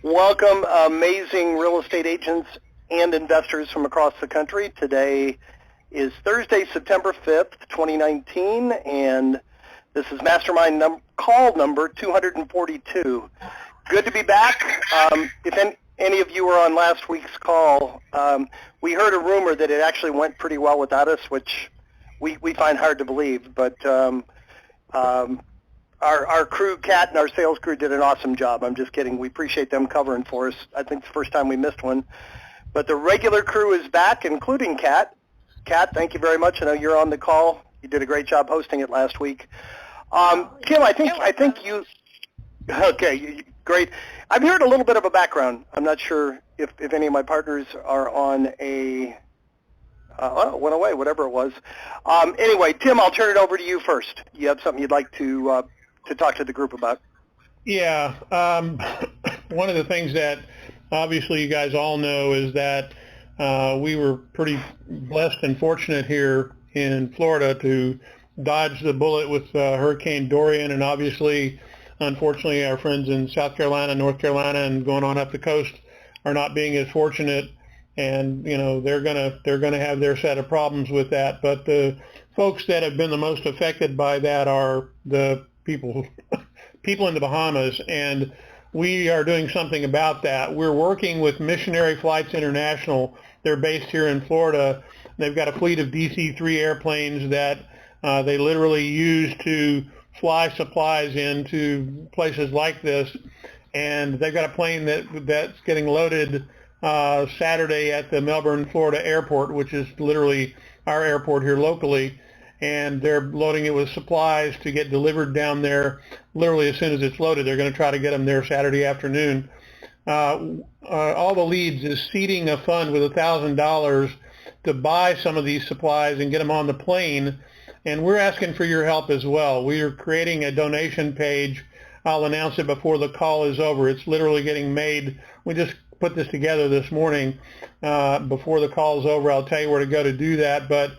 Welcome, amazing real estate agents and investors from across the country. Today is Thursday, September 5th, 2019, and this is Mastermind call number 242. Good to be back. If any of you were on last week's call, we heard a rumor that it actually went pretty well without us, which we find hard to believe, but our crew, Kat, and our sales crew did an awesome job. I'm just kidding. We appreciate them covering for us. I think it's the first time we missed one. But the regular crew is back, including Kat. Kat, thank you very much. I know you're on the call. You did a great job hosting it last week. Kim, I think you – okay, great. I've heard a little bit of a background. I'm not sure if any of my partners are on a it went away, whatever it was. Anyway, Tim, I'll turn it over to you first. You have something you'd like to talk to the group about? Yeah. One of the things that obviously you guys all know is that we were pretty blessed and fortunate here in Florida to dodge the bullet with Hurricane Dorian, and obviously, unfortunately, our friends in South Carolina, North Carolina, and going on up the coast are not being as fortunate, and you know they're gonna have their set of problems with that. But the folks that have been the most affected by that are the people in the Bahamas, and we are doing something about that. We're working with Missionary Flights International. They're based here in Florida. They've got a fleet of DC-3 airplanes that they literally use to fly supplies into places like this, and they've got a plane that's getting loaded Saturday at the Melbourne, Florida airport, which is literally our airport here locally, and they're loading it with supplies to get delivered down there literally as soon as it's loaded. They're going to try to get them there Saturday afternoon. All the Leads is seeding a fund with $1,000 to buy some of these supplies and get them on the plane, and we're asking for your help as well. We are creating a donation page. I'll announce it before the call is over. It's literally getting made. We just put this together this morning. Before the call is over, I'll tell you where to go to do that, but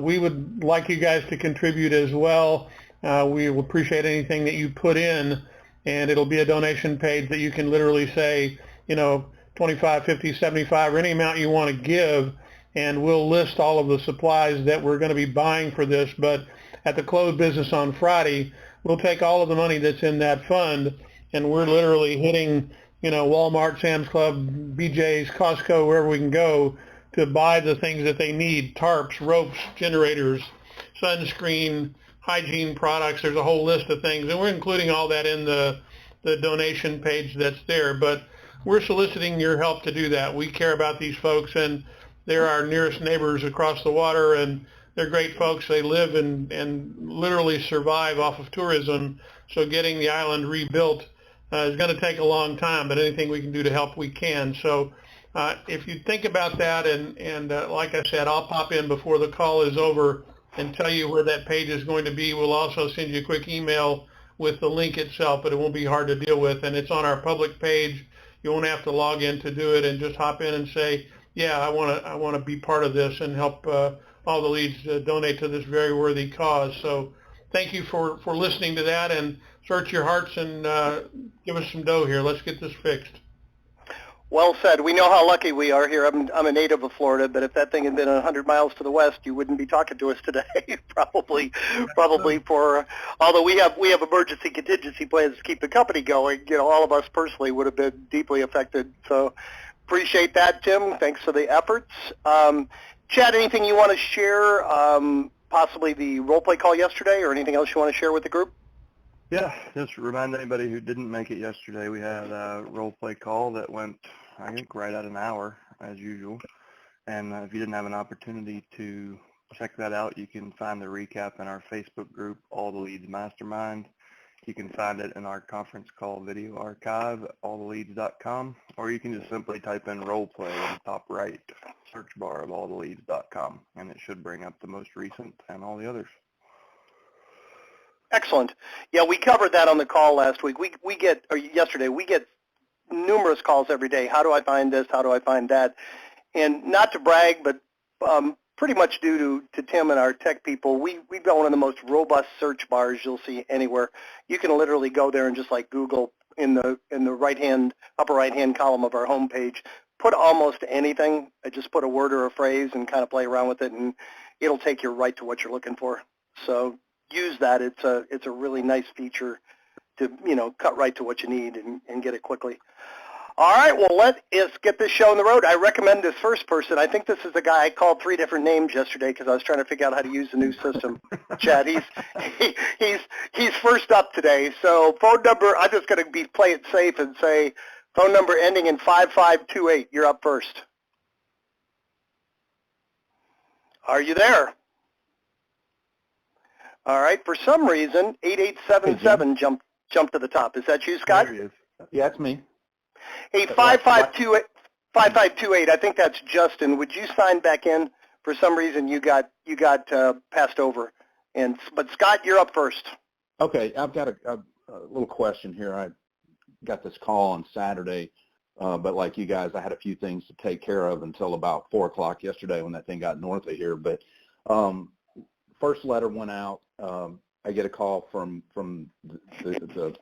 we would like you guys to contribute as well. We will appreciate anything that you put in, and it'll be a donation page that you can literally say, you know, 25, 50, 75, or any amount you want to give, and we'll list all of the supplies that we're going to be buying for this. But at the close business on Friday, we'll take all of the money that's in that fund, and we're literally hitting, you know, Walmart, Sam's Club, BJ's, Costco, wherever we can go to buy the things that they need: tarps, ropes, generators, sunscreen, hygiene products. There's a whole list of things, and we're including all that in the donation page that's there. But we're soliciting your help to do that. We care about these folks, and they're our nearest neighbors across the water, and they're great folks. They live and literally survive off of tourism, so getting the island rebuilt is going to take a long time, but anything we can do to help, we can. So if you think about that, and like I said, I'll pop in before the call is over and tell you where that page is going to be. We'll also send you a quick email with the link itself, but it won't be hard to deal with, and it's on our public page. You won't have to log in to do it, and just hop in and say, yeah, I want to be part of this and help all the Leads donate to this very worthy cause. So thank you for listening to that, and search your hearts and give us some dough here. Let's get this fixed. Well said. We know how lucky we are here. I'm a native of Florida, but if that thing had been 100 miles to the west, you wouldn't be talking to us today. probably for, although we have emergency contingency plans to keep the company going. You know, all of us personally would have been deeply affected. So appreciate that, Tim. Thanks for the efforts. Chad, anything you want to share? Possibly the role play call yesterday, or anything else you want to share with the group? Yeah, just remind anybody who didn't make it yesterday, we had a role play call that went, I think, right at an hour, as usual. And if you didn't have an opportunity to check that out, you can find the recap in our Facebook group, All the Leads Mastermind. You can find it in our conference call video archive, alltheleads.com, or you can just simply type in role play in the top right search bar of alltheleads.com, and it should bring up the most recent and all the others. Excellent. Yeah, we covered that on the call last week. Yesterday, we get numerous calls every day. How do I find this? How do I find that? And not to brag, but pretty much due to Tim and our tech people, we've got one of the most robust search bars you'll see anywhere. You can literally go there and just like Google in the upper right hand column of our homepage. Put almost anything. I just put a word or a phrase and kind of play around with it, and it'll take you right to what you're looking for. So use that. It's a really nice feature to cut right to what you need and get it quickly. All right, well, let's get this show on the road. I recommend this first person. I think this is the guy I called 3 different names yesterday because I was trying to figure out how to use the new system. Chad, he's first up today. So phone number, I'm just going to play it safe and say phone number ending in 5528. You're up first. Are you there? All right. For some reason, 8877 jumped to the top. Is that you, Scott? There he is. Yeah, it's me. Hey, 5528. I think that's Justin. Would you sign back in? For some reason, you got passed over. But Scott, you're up first. Okay, I've got a little question here. I got this call on Saturday, but like you guys, I had a few things to take care of until about 4 o'clock yesterday when that thing got north of here. But first letter went out. I get a call from the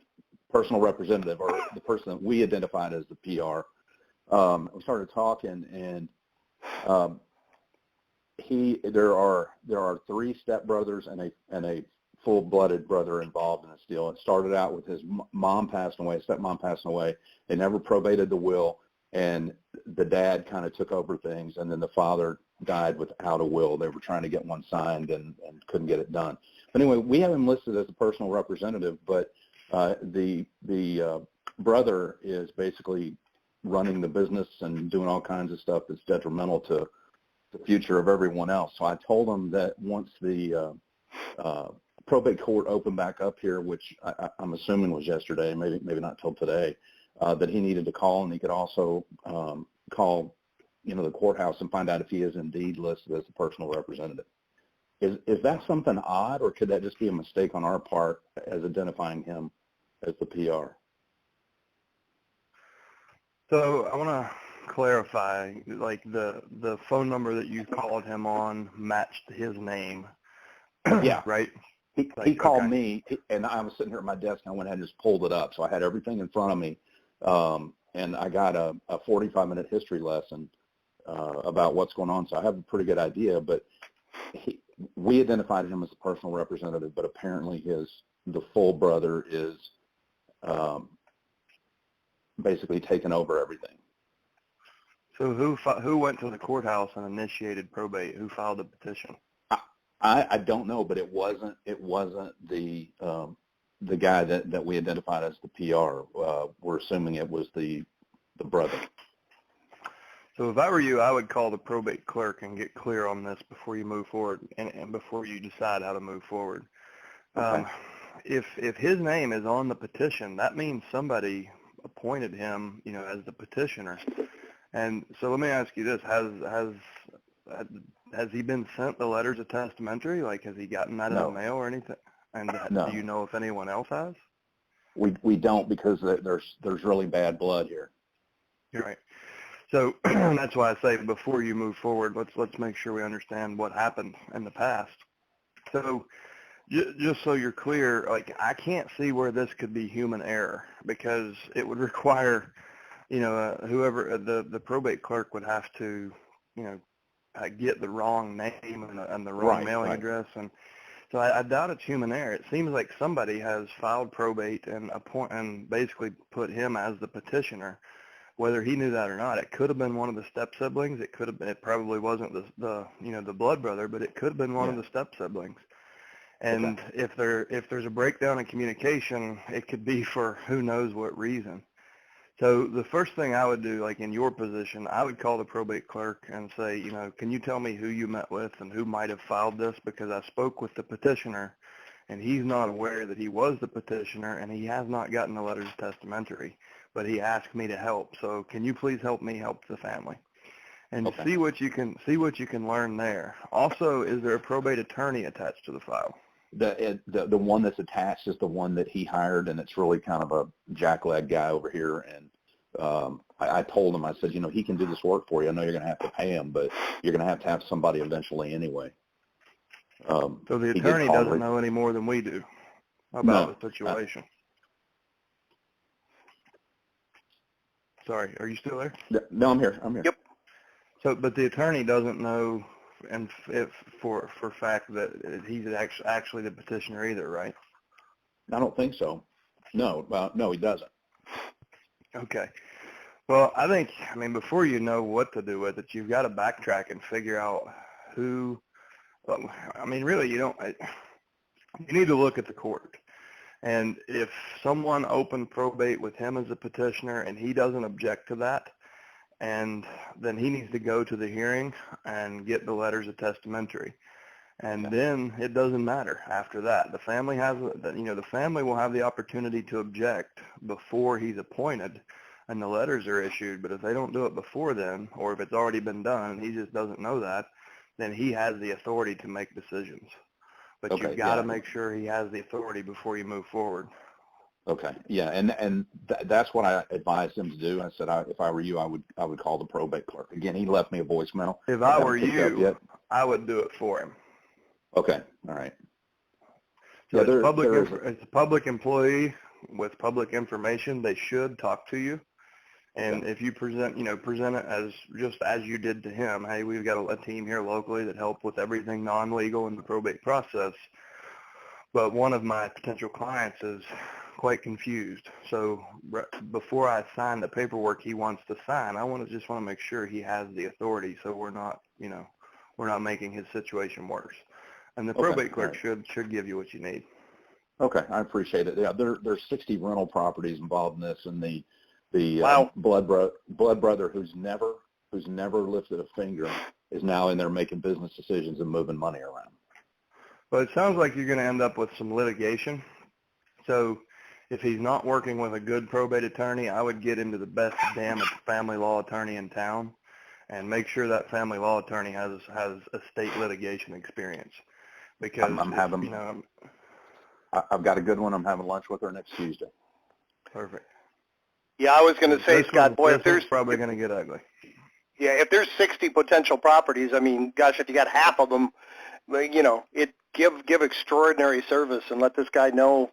personal representative, or the person that we identified as the PR. We started talking, and there are 3 stepbrothers and a full-blooded brother involved in this deal. It started out with his mom passing away, stepmom passing away. They never probated the will, and the dad kind of took over things, and then the father died without a will. They were trying to get one signed and couldn't get it done. But anyway, we have him listed as a personal representative, but the brother is basically running the business and doing all kinds of stuff that's detrimental to the future of everyone else. So I told him that once the probate court opened back up here, which I'm assuming was yesterday, maybe not till today, that he needed to call, and he could also call the courthouse and find out if he is indeed listed as a personal representative. Is that something odd, or could that just be a mistake on our part as identifying him as the PR? So I want to clarify, like the phone number that you called him on matched his name. Yeah. Right? He called me, and I was sitting here at my desk, and I went ahead and just pulled it up. So I had everything in front of me, and I got a 45-minute history lesson about what's going on. So I have a pretty good idea, but we identified him as a personal representative, but apparently the full brother is basically taking over everything. So who went to the courthouse and initiated probate? Who filed the petition? I don't know, but it wasn't the guy that we identified as the PR. We're assuming it was the brother. So if I were you, I would call the probate clerk and get clear on this before you move forward and before you decide how to move forward. Okay. If his name is on the petition, that means somebody appointed him, as the petitioner. And so let me ask you this: has he been sent the letters of testamentary? Like, has he gotten that in the mail or anything? And No. Do you know if anyone else has? We don't, because there's really bad blood here. You're right. So that's why I say before you move forward, let's make sure we understand what happened in the past. So just so you're clear, like, I can't see where this could be human error, because it would require, whoever the probate clerk would have to, get the wrong name and the wrong mailing address, and so I doubt it's human error. It seems like somebody has filed probate and basically put him as the petitioner. Whether he knew that or not, it could have been one of the step siblings. It could have been. It probably wasn't the blood brother, but it could have been one of the step siblings. And if there's a breakdown in communication, it could be for who knows what reason. So the first thing I would do, like in your position, I would call the probate clerk and say, can you tell me who you met with and who might have filed this? Because I spoke with the petitioner, and he's not aware that he was the petitioner, and he has not gotten the letters testamentary, but he asked me to help. So can you please help me help the family? And see what you can learn there. Also, is there a probate attorney attached to the file? The one that's attached is the one that he hired, and it's really kind of a jackleg guy over here. And I told him, I said, he can do this work for you. I know you're going to have to pay him, but you're going to have somebody eventually anyway. So the attorney doesn't know any more than we do about the situation. sorry, are you still there? No, I'm here. Yep. So, but the attorney doesn't know, and if for fact that he's actually the petitioner either, right? I don't think so. No, no, he doesn't. Okay. Well, I mean, before you know what to do with it, you've got to backtrack and figure out who. Well, I mean, really, you need to look at the court. And if someone opened probate with him as a petitioner and he doesn't object to that, and then he needs to go to the hearing and get the letters of testamentary. And then it doesn't matter after that. The family the family will have the opportunity to object before he's appointed and the letters are issued. But if they don't do it before then, or if it's already been done and he just doesn't know that, then he has the authority to make decisions. But you've got to make sure he has the authority before you move forward. Okay. Yeah, and that's what I advised him to do. I said, if I were you, I would call the probate clerk. Again, he left me a voicemail. If I were you, I would do it for him. Okay. All right. So it's a public employee with public information. They should talk to you. And if you present it as just as you did to him, hey, we've got a team here locally that help with everything non-legal in the probate process. But one of my potential clients is quite confused. So before I sign the paperwork he wants to sign, I just want to make sure he has the authority, so we're not making his situation worse. And the probate clerk should give you what you need. Okay, I appreciate it. Yeah, there's 60 rental properties involved in this, and the blood brother who's never lifted a finger is now in there making business decisions and moving money around. Well, it sounds like you're going to end up with some litigation. So if he's not working with a good probate attorney, I would get him to the best damn family law attorney in town and make sure that family law attorney has estate litigation experience. Because I've got a good one. I'm having lunch with her next Tuesday. Perfect. Yeah, I was going to say, Scott, boy, if there's probably going to get ugly. Yeah, if there's 60 potential properties, I mean, gosh, if you got half of them, give extraordinary service and let this guy know,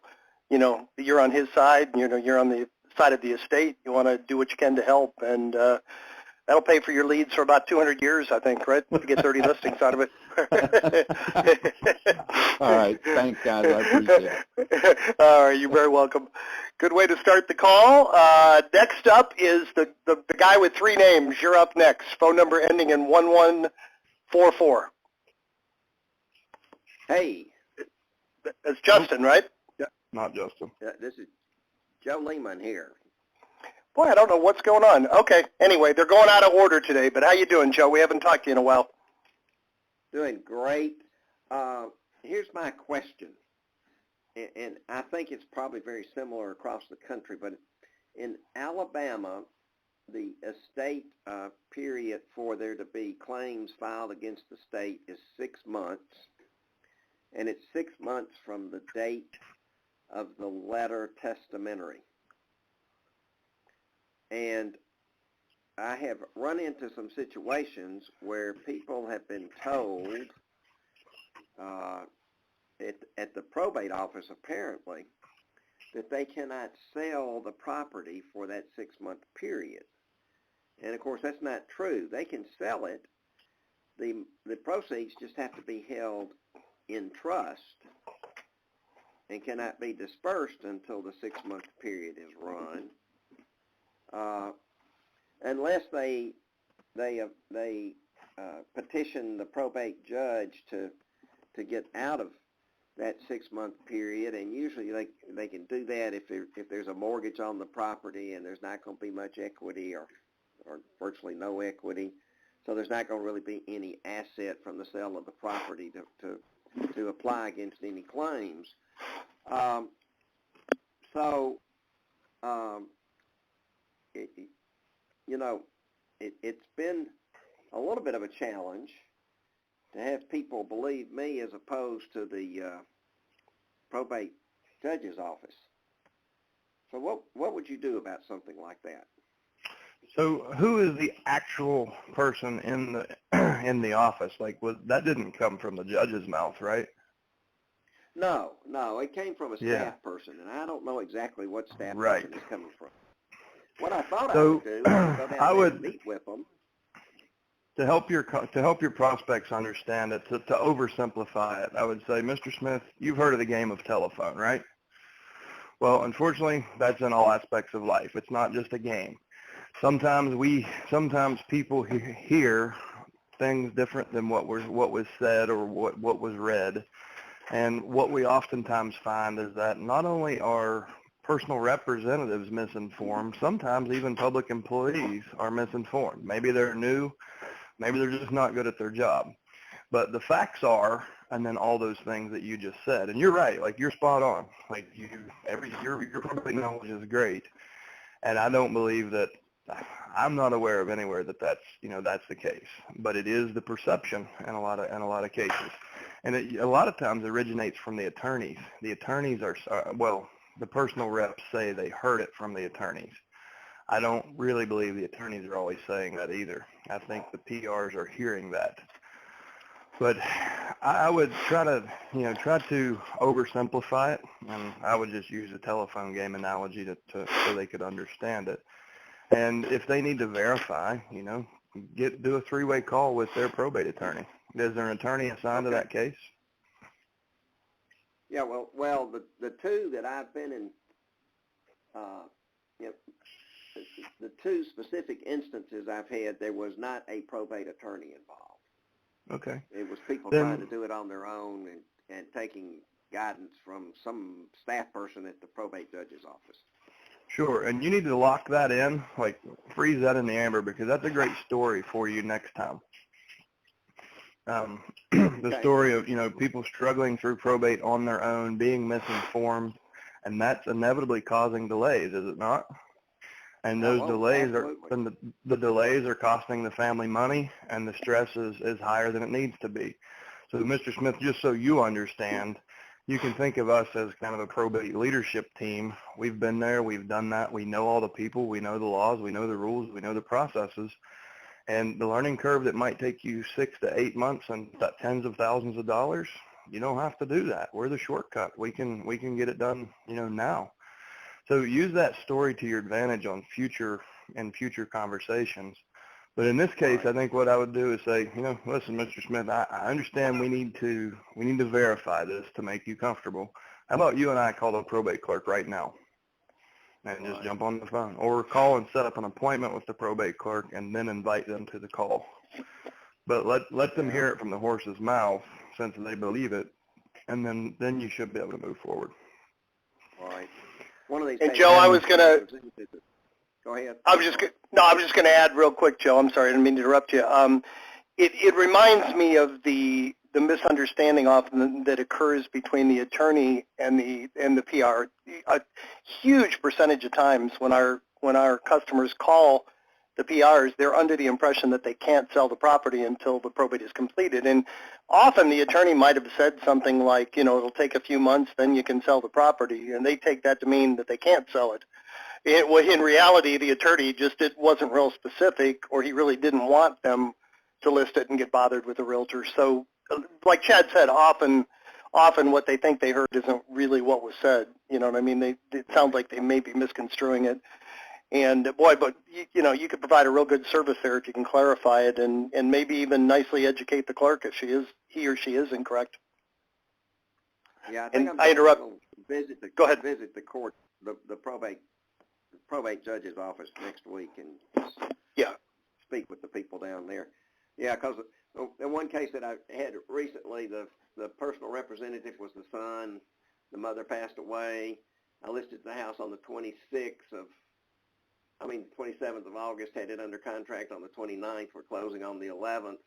you're on his side, you're on the side of the estate. You want to do what you can to help, and that'll pay for your leads for about 200 years, I think, right, to get 30 listings out of it. All right. Thanks, guys. I appreciate it. All right. You're very welcome. Good way to start the call. Next up is the guy with three names. You're up next. Phone number ending in 1144. Hey. That's Justin, right? Yeah, not Justin. This is Joe Lehmann here. Boy, I don't know what's going on. Okay. Anyway, they're going out of order today, but how you doing, Joe? We haven't talked to you in a while. Doing great. Here's my question, and I think it's probably very similar across the country, but in Alabama, the estate period for there to be claims filed against the state is 6 months, and it's 6 months from the date of the letter testamentary. And I have run into some situations where people have been told at the probate office, apparently, that they cannot sell the property for that 6 month period. And of course, that's not true. They can sell it. The proceeds just have to be held in trust and cannot be dispersed until the 6 month period is run. Unless they petition the probate judge to get out of that 6 month period, and usually they can do that if there's a mortgage on the property and there's not going to be much equity or virtually no equity, so there's not going to really be any asset from the sale of the property to apply against any claims. It's been a little bit of a challenge to have people believe me as opposed to the probate judge's office. So what would you do about something like that? So who is the actual person in the office? That didn't come from the judge's mouth, right? No, it came from a staff person, and I don't know exactly what staff person it's coming from. What I thought So, I would do was go down I there would- and meet with them. To help your prospects understand it, to oversimplify it, I would say, Mr. Smith, you've heard of the game of telephone, right? Well, unfortunately, that's in all aspects of life. It's not just a game. Sometimes people hear things different than what was said or what was read. And what we oftentimes find is that not only are personal representatives misinformed, sometimes even public employees are misinformed. Maybe they're new, maybe they're just not good at their job. But the facts are, and then all those things that you just said. And you're right, like you're spot on. Like your probate knowledge is great. And I don't believe that, I'm not aware of anywhere that that's the case. But it is the perception in a lot of cases. And it a lot of times originates from the attorneys. The attorneys are, the personal reps say they heard it from the attorneys. I don't really believe the attorneys are always saying that either. I think the PRs are hearing that. But I would try to oversimplify it, and I would just use a telephone game analogy so they could understand it. And if they need to verify, do a three-way call with their probate attorney. Is there an attorney assigned to that case? Yeah, well, the two that I've been in, the two specific instances I've had, there was not a probate attorney involved. Okay. It was people Then, trying to do it on their own and taking guidance from some staff person at the probate judge's office. Sure, and you need to lock that in, like freeze that in the amber, because that's a great story for you next time. The story of, people struggling through probate on their own, being misinformed, and that's inevitably causing delays, is it not? And those delays the delays are costing the family money, and the stress is higher than it needs to be. So, Mr. Smith, just so you understand, you can think of us as kind of a probate leadership team. We've been there, we've done that, we know all the people, we know the laws, we know the rules, we know the processes. And the learning curve that might take you 6 to 8 months and tens of thousands of dollars, you don't have to do that. We're the shortcut. We can get it done, now. So use that story to your advantage on future conversations. But in this case, I think what I would do is say, listen, Mr. Smith, I understand we need to verify this to make you comfortable. How about you and I call the probate clerk right now and just jump on the phone, or call and set up an appointment with the probate clerk and then invite them to the call. But let them hear it from the horse's mouth since they believe it, and then you should be able to move forward. All right. One of these. And Joe, I was gonna. Go ahead. I was just gonna add real quick, Joe. I'm sorry, I didn't mean to interrupt you. It reminds me of the misunderstanding often that occurs between the attorney and the PR. A huge percentage of times when our customers call the PRs, they're under the impression that they can't sell the property until the probate is completed. And often the attorney might have said something like, it'll take a few months, then you can sell the property, and they take that to mean that they can't sell it. In reality, the attorney wasn't real specific, or he really didn't want them to list it and get bothered with a realtor. So, like Chad said, often what they think they heard isn't really what was said. You know what I mean? It sounds like they may be misconstruing it. And but you could provide a real good service there if you can clarify it and maybe even nicely educate the clerk if he or she is incorrect. Yeah, I think I interrupt. Go ahead. Visit the court, the probate judge's office next week and speak with the people down there. Yeah, because in one case that I had recently, the personal representative was the son. The mother passed away. I listed the house on the 27th of August, had it under contract on the 29th. We're closing on the 11th.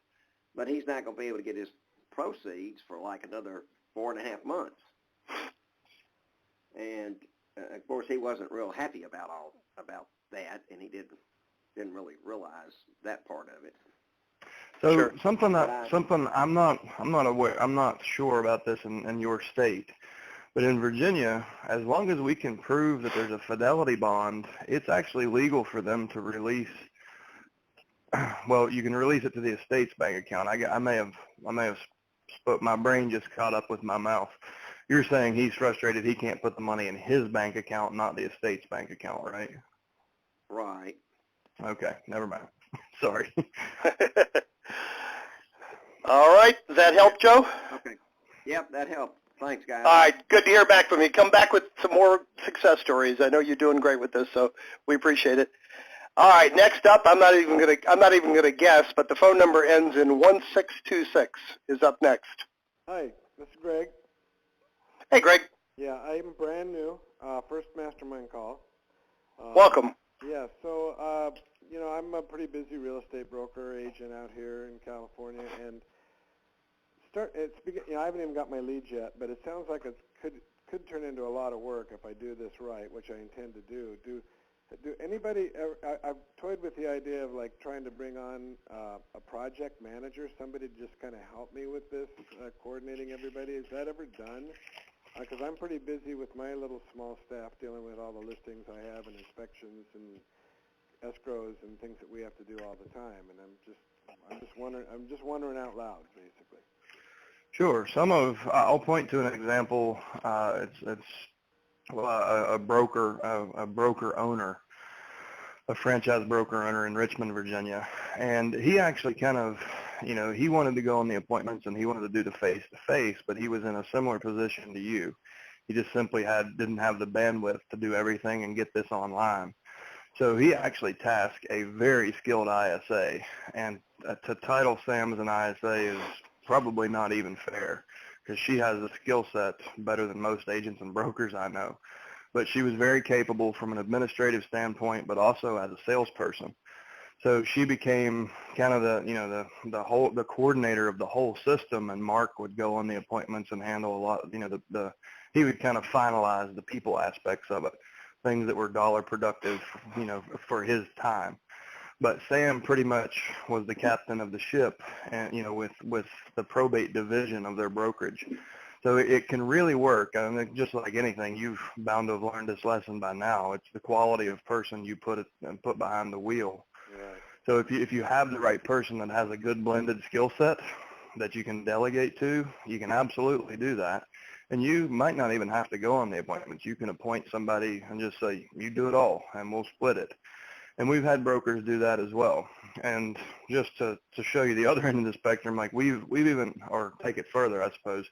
But he's not going to be able to get his proceeds for like another 4.5 months. And, of course, he wasn't real happy about that, and he didn't really realize that part of it. So sure. something I'm not aware, I'm not sure about this in your state. But in Virginia, as long as we can prove that there's a fidelity bond, it's actually legal for them to release. Well, you can release it to the estate's bank account. I may have spoke. My brain just caught up with my mouth. You're saying he's frustrated he can't put the money in his bank account, not the estate's bank account, right? Right. Okay, never mind. Sorry. All right. Does that help, Joe? Okay. Yep, that helped. Thanks, guys. All right. Good to hear back from you. Come back with some more success stories. I know you're doing great with this, so we appreciate it. All right. Next up, I'm not even gonna guess, but the phone number ends in 1626 is up next. Hi, this is Greg. Hey, Greg. Yeah, I'm brand new. First Mastermind call. Welcome. Yeah, so, you know, I'm a pretty busy real estate broker agent out here in California, and I haven't even got my leads yet, but it sounds like it could turn into a lot of work if I do this right, which I intend to do. Do anybody I've toyed with the idea of like trying to bring on a project manager, somebody to just kind of help me with this, coordinating everybody. Is that ever done? Because I'm pretty busy with my little small staff dealing with all the listings I have and inspections and escrows and things that we have to do all the time, and I'm just wondering out loud, basically. Sure. I'll point to an example. It's a broker owner, a franchise broker owner in Richmond, Virginia, and he actually kind of, he wanted to go on the appointments and he wanted to do the face-to-face, but he was in a similar position to you. He just simply didn't have the bandwidth to do everything and get this online. So he actually tasked a very skilled ISA, and to title Sam as an ISA is probably not even fair, because she has a skill set better than most agents and brokers I know. But she was very capable from an administrative standpoint, but also as a salesperson. So she became kind of the coordinator of the whole system, and Mark would go on the appointments and handle a lot. He would kind of finalize the people aspects of it, things that were dollar productive, for his time. But Sam pretty much was the captain of the ship, and with the probate division of their brokerage. So it can really work. I mean, just like anything, you've bound to have learned this lesson by now. It's the quality of person you put behind the wheel. Right. So if you have the right person that has a good blended skill set that you can delegate to, you can absolutely do that. And you might not even have to go on the appointments. You can appoint somebody and just say, you do it all, and we'll split it. And we've had brokers do that as well. And just to show you the other end of the spectrum, like we've even, or take it further, I suppose,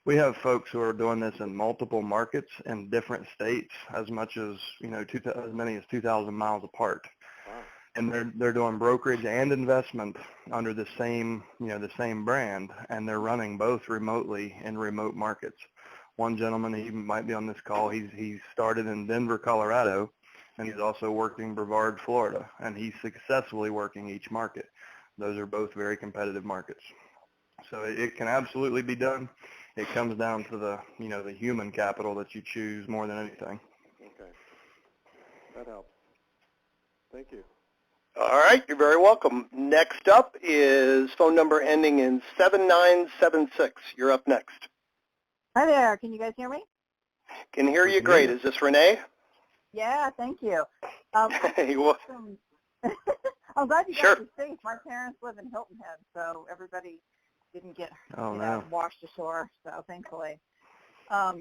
we have folks who are doing this in multiple markets in different states, as much as, as many as 2,000 miles apart. Wow. And they're doing brokerage and investment under the same brand, and they're running both remotely in remote markets. One gentleman, he might be on this call, he started in Denver, Colorado, and he's also working Brevard, Florida, and he's successfully working each market. Those are both very competitive markets. So it can absolutely be done. It comes down to the human capital that you choose more than anything. Okay. That helps. Thank you. All right. You're very welcome. Next up is phone number ending in 7976. You're up next. Hi there. Can you guys hear me? Can hear you great. Is this Renee? Yeah, thank you. Well, I'm glad you Sure. guys are safe. My parents live in Hilton Head, so everybody didn't get no. washed ashore, so thankfully. I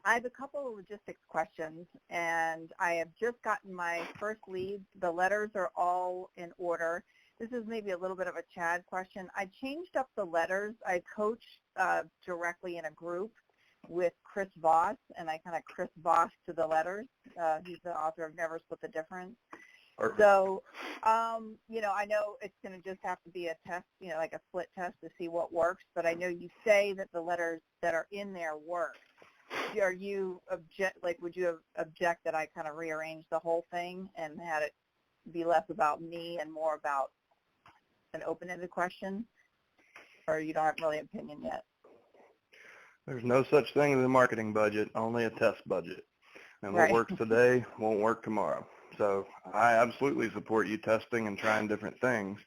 have a couple of logistics questions, and I have just gotten my first leads. The letters are all in order. This is maybe a little bit of a Chad question. I changed up the letters. I coach directly in a group with Chris-Vossed, and I kind of Chris-Vossed to the letters. He's the author of Never Split the Difference. Perfect. So, I know it's going to just have to be a test, like a split test to see what works, but I know you say that the letters that are in there work. Would you object that I kind of rearrange the whole thing and had it be less about me and more about an open-ended question? Or you don't have really an opinion yet? There's no such thing as a marketing budget, only a test budget. And what Right. works today won't work tomorrow. So I absolutely support you testing and trying different things.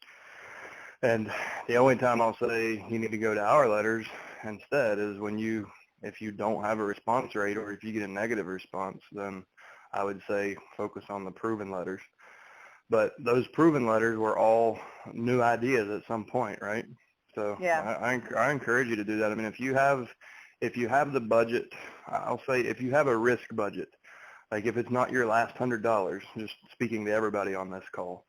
And the only time I'll say you need to go to our letters instead is if you don't have a response rate, or if you get a negative response, then I would say focus on the proven letters. But those proven letters were all new ideas at some point, right? So Yeah. I encourage you to do that. I mean, if you have the budget, I'll say if you have a risk budget Like if it's not your last $100, just speaking to everybody on this call,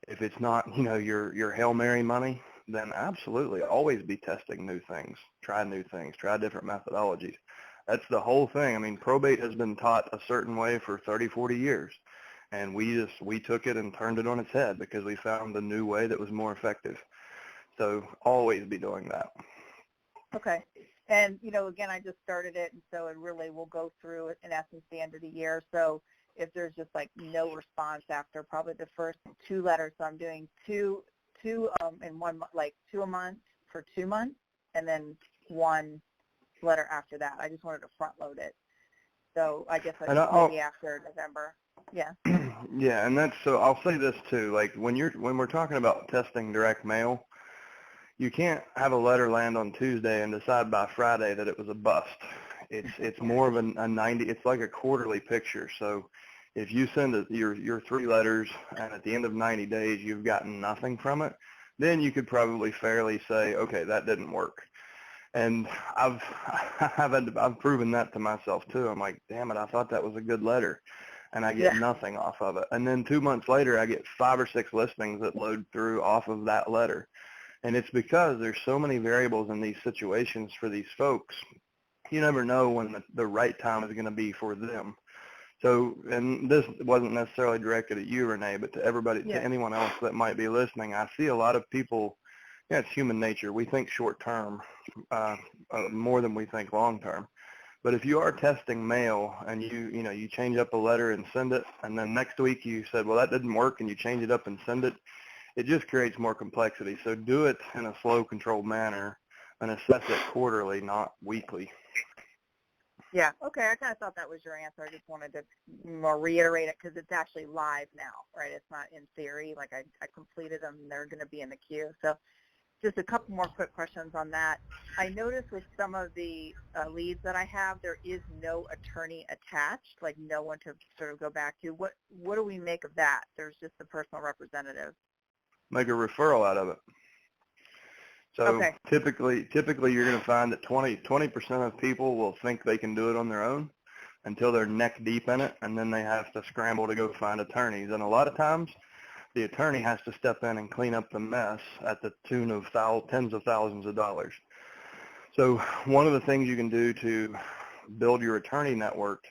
if it's not, your Hail Mary money, then absolutely always be testing new things, try new things, try different methodologies. That's the whole thing. I mean, probate has been taught a certain way for 30, 40 years. And we took it and turned it on its head because we found a new way that was more effective. So always be doing that. Okay. And, again, I just started it, and so it really will go through, in essence, the end of the year. So if there's just, like, no response after probably the first 2 letters, so I'm doing two in 1 month, like 2 a month for 2 months, and then 1 letter after that. I just wanted to front load it. So I guess maybe after November. Yeah. Yeah, and so I'll say this too, like when we're talking about testing direct mail, you can't have a letter land on Tuesday and decide by Friday that it was a bust. It's more of a 90, it's like a quarterly picture. So if you send your 3 letters and at the end of 90 days you've gotten nothing from it, then you could probably fairly say, okay, that didn't work. And I've proven that to myself too. I'm like, damn it, I thought that was a good letter, and I get nothing off of it. And then 2 months later, I get 5 or 6 listings that load through off of that letter. And it's because there's so many variables in these situations for these folks. You never know when the right time is going to be for them. So, and this wasn't necessarily directed at you, Renee, but to everybody, to anyone else that might be listening, I see a lot of people. Yeah, it's human nature. We think short term more than we think long term. But if you are testing mail and you change up a letter and send it, and then next week you said, well, that didn't work, and you change it up and send it, it just creates more complexity. So do it in a slow, controlled manner and assess it quarterly, not weekly. Yeah, okay. I kind of thought that was your answer. I just wanted to more reiterate it because it's actually live now, right? It's not in theory. Like I completed them, and they're going to be in the queue. So just a couple more quick questions on that. I noticed with some of the leads that I have, there is no attorney attached, like no one to sort of go back to. What do we make of that? There's just the personal representative. Make a referral out of it. So typically you're going to find that 20% of people will think they can do it on their own until they're neck deep in it, and then they have to scramble to go find attorneys. And a lot of times, the attorney has to step in and clean up the mess at the tune of tens of thousands of dollars. So one of the things you can do to build your attorney network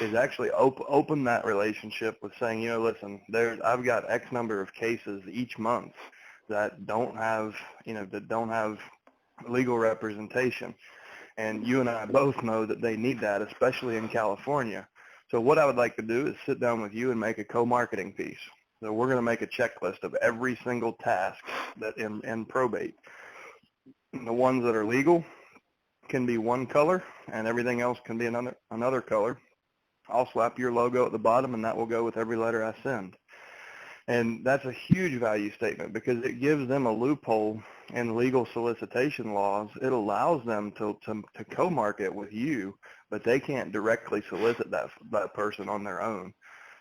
is actually open that relationship with saying, listen, I've got X number of cases each month that don't have legal representation. And you and I both know that they need that, especially in California. So what I would like to do is sit down with you and make a co-marketing piece. So we're going to make a checklist of every single task that in probate. The ones that are legal can be one color, and everything else can be another color. I'll slap your logo at the bottom, and that will go with every letter I send. And that's a huge value statement because it gives them a loophole in legal solicitation laws. It allows them to co-market with you, but they can't directly solicit that person on their own.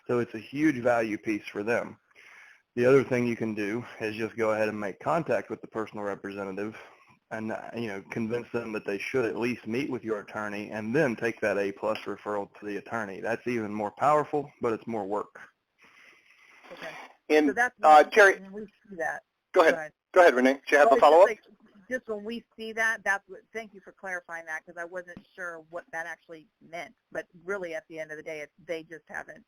So it's a huge value piece for them. The other thing you can do is just go ahead and make contact with the personal representative and convince them that they should at least meet with your attorney and then take that A+ referral to the attorney. That's even more powerful, but it's more work. Okay. And so that's Terry, when we see that. Go ahead, Renee. Do you have a follow-up? Just when we see that, thank you for clarifying that because I wasn't sure what that actually meant. But really, at the end of the day, they just haven't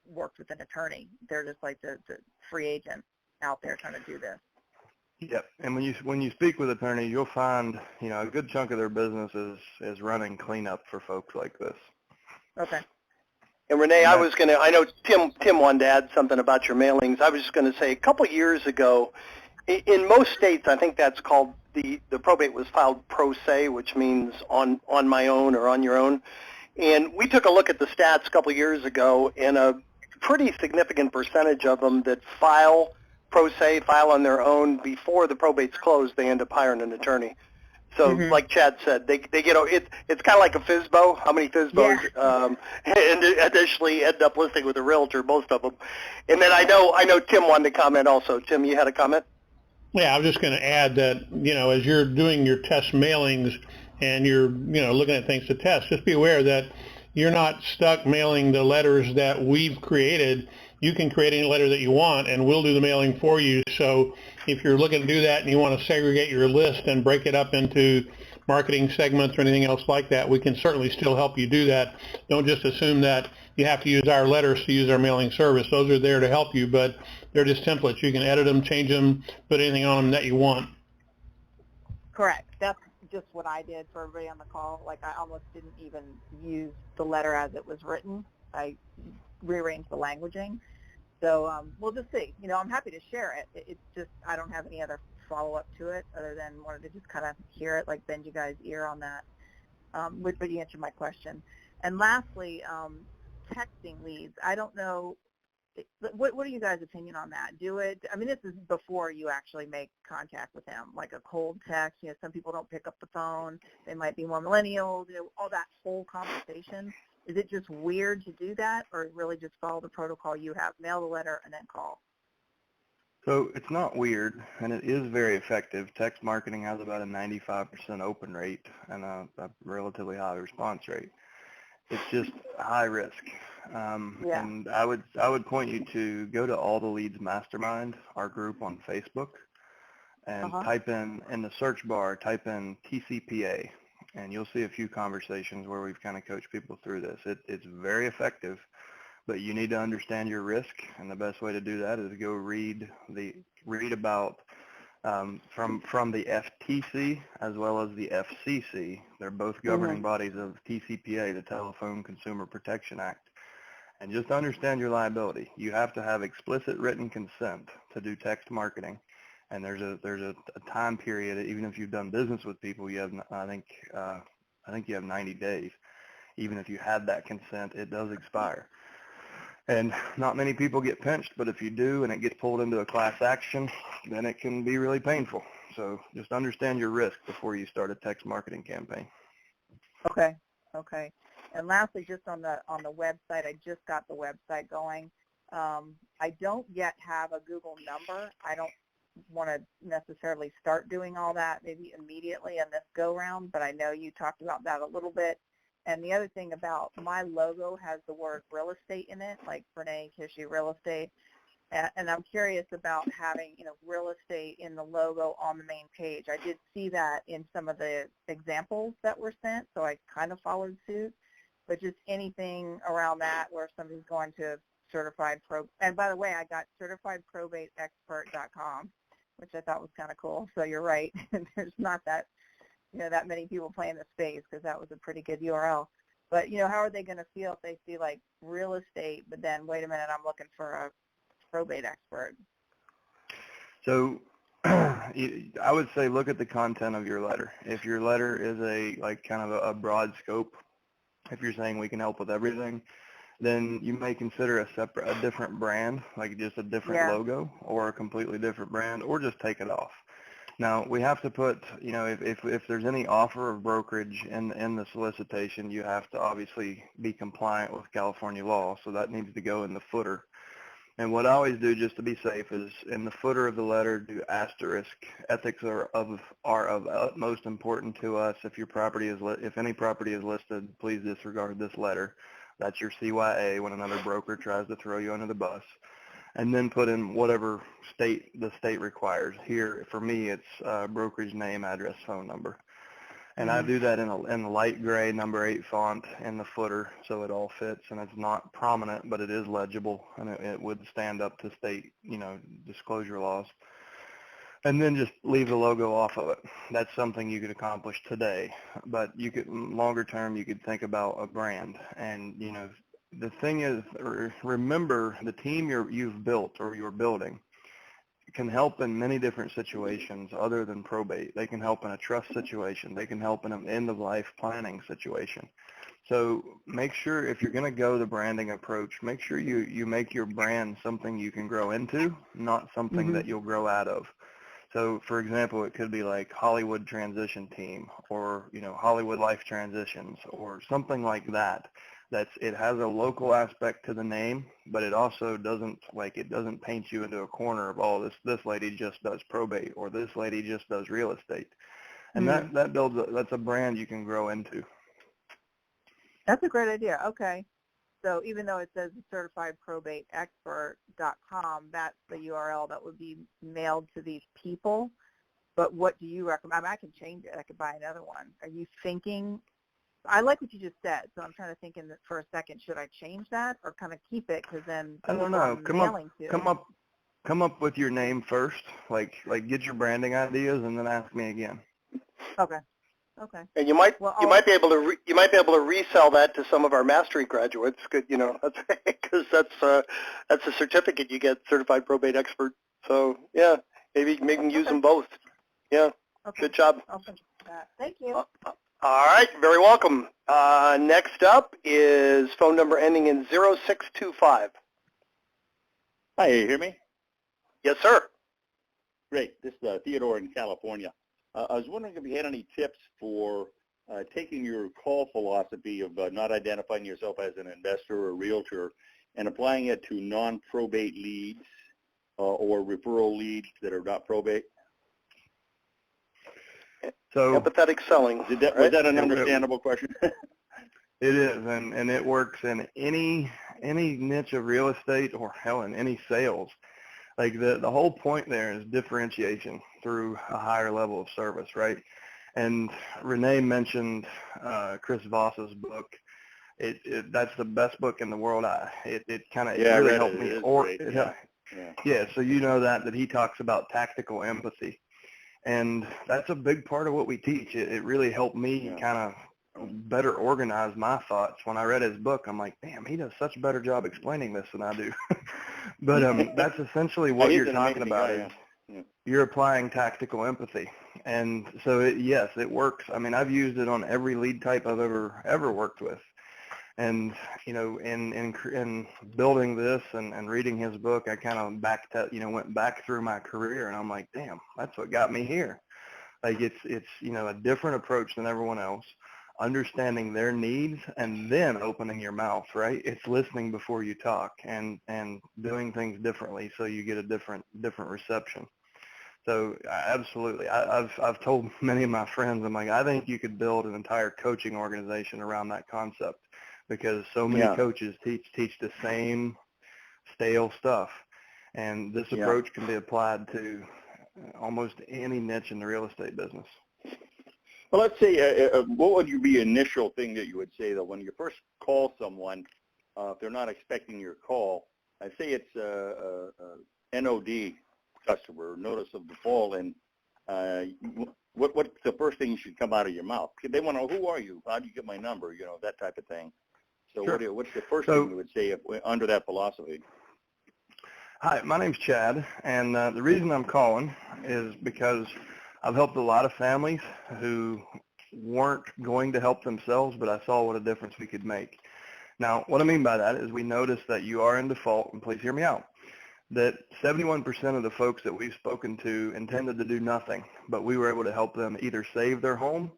worked with an attorney. They're just like the free agent out there trying to do this. Yep. And when you speak with attorneys, you'll find a good chunk of their business is running cleanup for folks like this. Okay. And Renee, I know Tim wanted to add something about your mailings. I was just going to say a couple of years ago, in most states, I think that's called the probate was filed pro se, which means on my own or on your own. And we took a look at the stats a couple of years ago, and a pretty significant percentage of them that file pro se, file on their own before the probate's closed, they end up hiring an attorney. So like Chad said, they get it's kind of like a FSBO. How many FSBOs and initially end up listing with a realtor, most of them. And then I know Tim wanted to comment also. Tim, you had a comment? Yeah, I was just going to add that, as you're doing your test mailings and you're, looking at things to test, just be aware that, you're not stuck mailing the letters that we've created. You can create any letter that you want, and we'll do the mailing for you. So if you're looking to do that and you want to segregate your list and break it up into marketing segments or anything else like that, we can certainly still help you do that. Don't just assume that you have to use our letters to use our mailing service. Those are there to help you, but they're just templates. You can edit them, change them, put anything on them that you want. Correct. That's just what I did for everybody on the call. Like, I almost didn't even use the letter as it was written. I rearranged the languaging. So we'll just see. You know, I'm happy to share it. It's just I don't have any other follow-up to it other than wanted to just kind of hear it, like bend you guys' ear on that. But you answered my question. And lastly, texting leads. I don't know. What are you guys' opinion on that? Do it. I mean, this is before you actually make contact with them, like a cold text. You know, some people don't pick up the phone. They might be more millennials. You know, all that whole conversation. Is it just weird to do that, or really just follow the protocol you have? Mail the letter and then call. So it's not weird, and it is very effective. Text marketing has about a 95% open rate and a relatively high response rate. It's just high risk. And I would point you to go to All the Leads Mastermind, our group on Facebook, and type in the search bar, type in TCPA, and you'll see a few conversations where we've kind of coached people through this. It's very effective, but you need to understand your risk, and the best way to do that is go read about from the FTC as well as the FCC. They're both governing bodies of TCPA, the Telephone Consumer Protection Act. And just understand your liability. You have to have explicit written consent to do text marketing. And there's a time period. Even if you've done business with people, you have I think you have 90 days. Even if you had that consent, it does expire. And not many people get pinched, but if you do and it gets pulled into a class action, then it can be really painful. So just understand your risk before you start a text marketing campaign. Okay. And lastly, just on the website, I just got the website going. I don't yet have a Google number. I don't want to necessarily start doing all that maybe immediately in this go-round, but I know you talked about that a little bit. And the other thing about my logo has the word real estate in it, like Renee Kishy Real Estate. And I'm curious about having, you know, real estate in the logo on the main page. I did see that in some of the examples that were sent, so I kind of followed suit. But just anything around that where somebody's going to certified probate. And by the way, I got certifiedprobateexpert.com, which I thought was kind of cool. So you're right. There's not that, you know, that many people playing the space, because that was a pretty good URL. But, you know, how are they going to feel if they see like real estate, but then wait a minute, I'm looking for a probate expert? So I would say look at the content of your letter. If your letter is kind of a broad scope, if you're saying we can help with everything, then you may consider a different brand, like just a different logo, or a completely different brand, or just take it off. Now, we have to put, you know, if there's any offer of brokerage in the solicitation, you have to obviously be compliant with California law, so that needs to go in the footer. And what I always do, just to be safe, is in the footer of the letter, do asterisk. Ethics are of utmost importance to us. If any property is listed, please disregard this letter. That's your CYA when another broker tries to throw you under the bus. And then put in whatever the state requires. Here, for me, it's brokerage name, address, phone number. And I do that in a light gray number 8 font in the footer, so it all fits, and it's not prominent, but it is legible, and it would stand up to state, you know, disclosure laws. And then just leave the logo off of it. That's something you could accomplish today, but you could, longer term, you could think about a brand. And, you know, the thing is, remember the team you've built or you're building can help in many different situations other than probate. They can help in a trust situation. They can help in an end-of-life planning situation. So make sure, if you're going to go the branding approach, make sure you make your brand something you can grow into, not something that you'll grow out of. So, for example, it could be like Hollywood Transition Team, or, you know, Hollywood Life Transitions, or something like that. It has a local aspect to the name, but it also doesn't paint you into a corner of, oh, this lady just does probate, or this lady just does real estate. And that's a brand you can grow into. That's a great idea. Okay. So even though it says certifiedprobateexpert.com, that's the URL that would be mailed to these people. But what do you recommend? I mean, I can change it. I could buy another one. Are you thinking? I like what you just said, so I'm trying to think for a second. Should I change that or kind of keep it? Because then I don't know. Come up with your name first. Like get your branding ideas and then ask me again. Okay. Okay. And you might be able to resell that to some of our mastery graduates. Good, because that's a certificate you get, certified probate expert. So yeah, maybe you can use them both. Yeah. Okay. Good job. I'll think of that. Thank you. All right. Very welcome. Next up is phone number ending in 0625. Hi, you hear me? Yes, sir. Great. This is Theodore in California. I was wondering if you had any tips for taking your call philosophy of not identifying yourself as an investor or realtor and applying it to non-probate leads or referral leads that are not probate. So empathetic selling. Right? Was that an understandable question? It is, and it works in any niche of real estate or hell in any sales. Like the whole point there is differentiation through a higher level of service, right? And Renee mentioned Chris-Voss's book. That's the best book in the world. It kind of really helped me. So you know that he talks about tactical empathy, and that's a big part of what we teach. It really helped me kind of better organize my thoughts. When I read his book, I'm like, damn, he does such a better job explaining this than I do. But that's essentially what you're talking about. You're applying tactical empathy. And so, yes, it works. I mean, I've used it on every lead type I've ever worked with. And, in building this and reading his book, I kind of went back through my career, and I'm like, damn, that's what got me here. Like it's a different approach than everyone else. Understanding their needs and then opening your mouth, right? It's listening before you talk and doing things differently so you get a different reception. So absolutely, I've told many of my friends, I'm like, I think you could build an entire coaching organization around that concept because so many coaches teach the same stale stuff, and this approach can be applied to almost any niche in the real estate business. Well, let's say, what would be the initial thing that you would say, though, when you first call someone, if they're not expecting your call, I say it's a NOD customer, notice of default, and what's the first thing you should come out of your mouth? They want to know, who are you? How do you get my number? That type of thing. So sure. What's the first thing you would say under that philosophy? Hi, my name's Chad, and the reason I'm calling is because I've helped a lot of families who weren't going to help themselves, but I saw what a difference we could make. Now, what I mean by that is we noticed that you are in default, and please hear me out, that 71% of the folks that we've spoken to intended to do nothing, but we were able to help them either save their home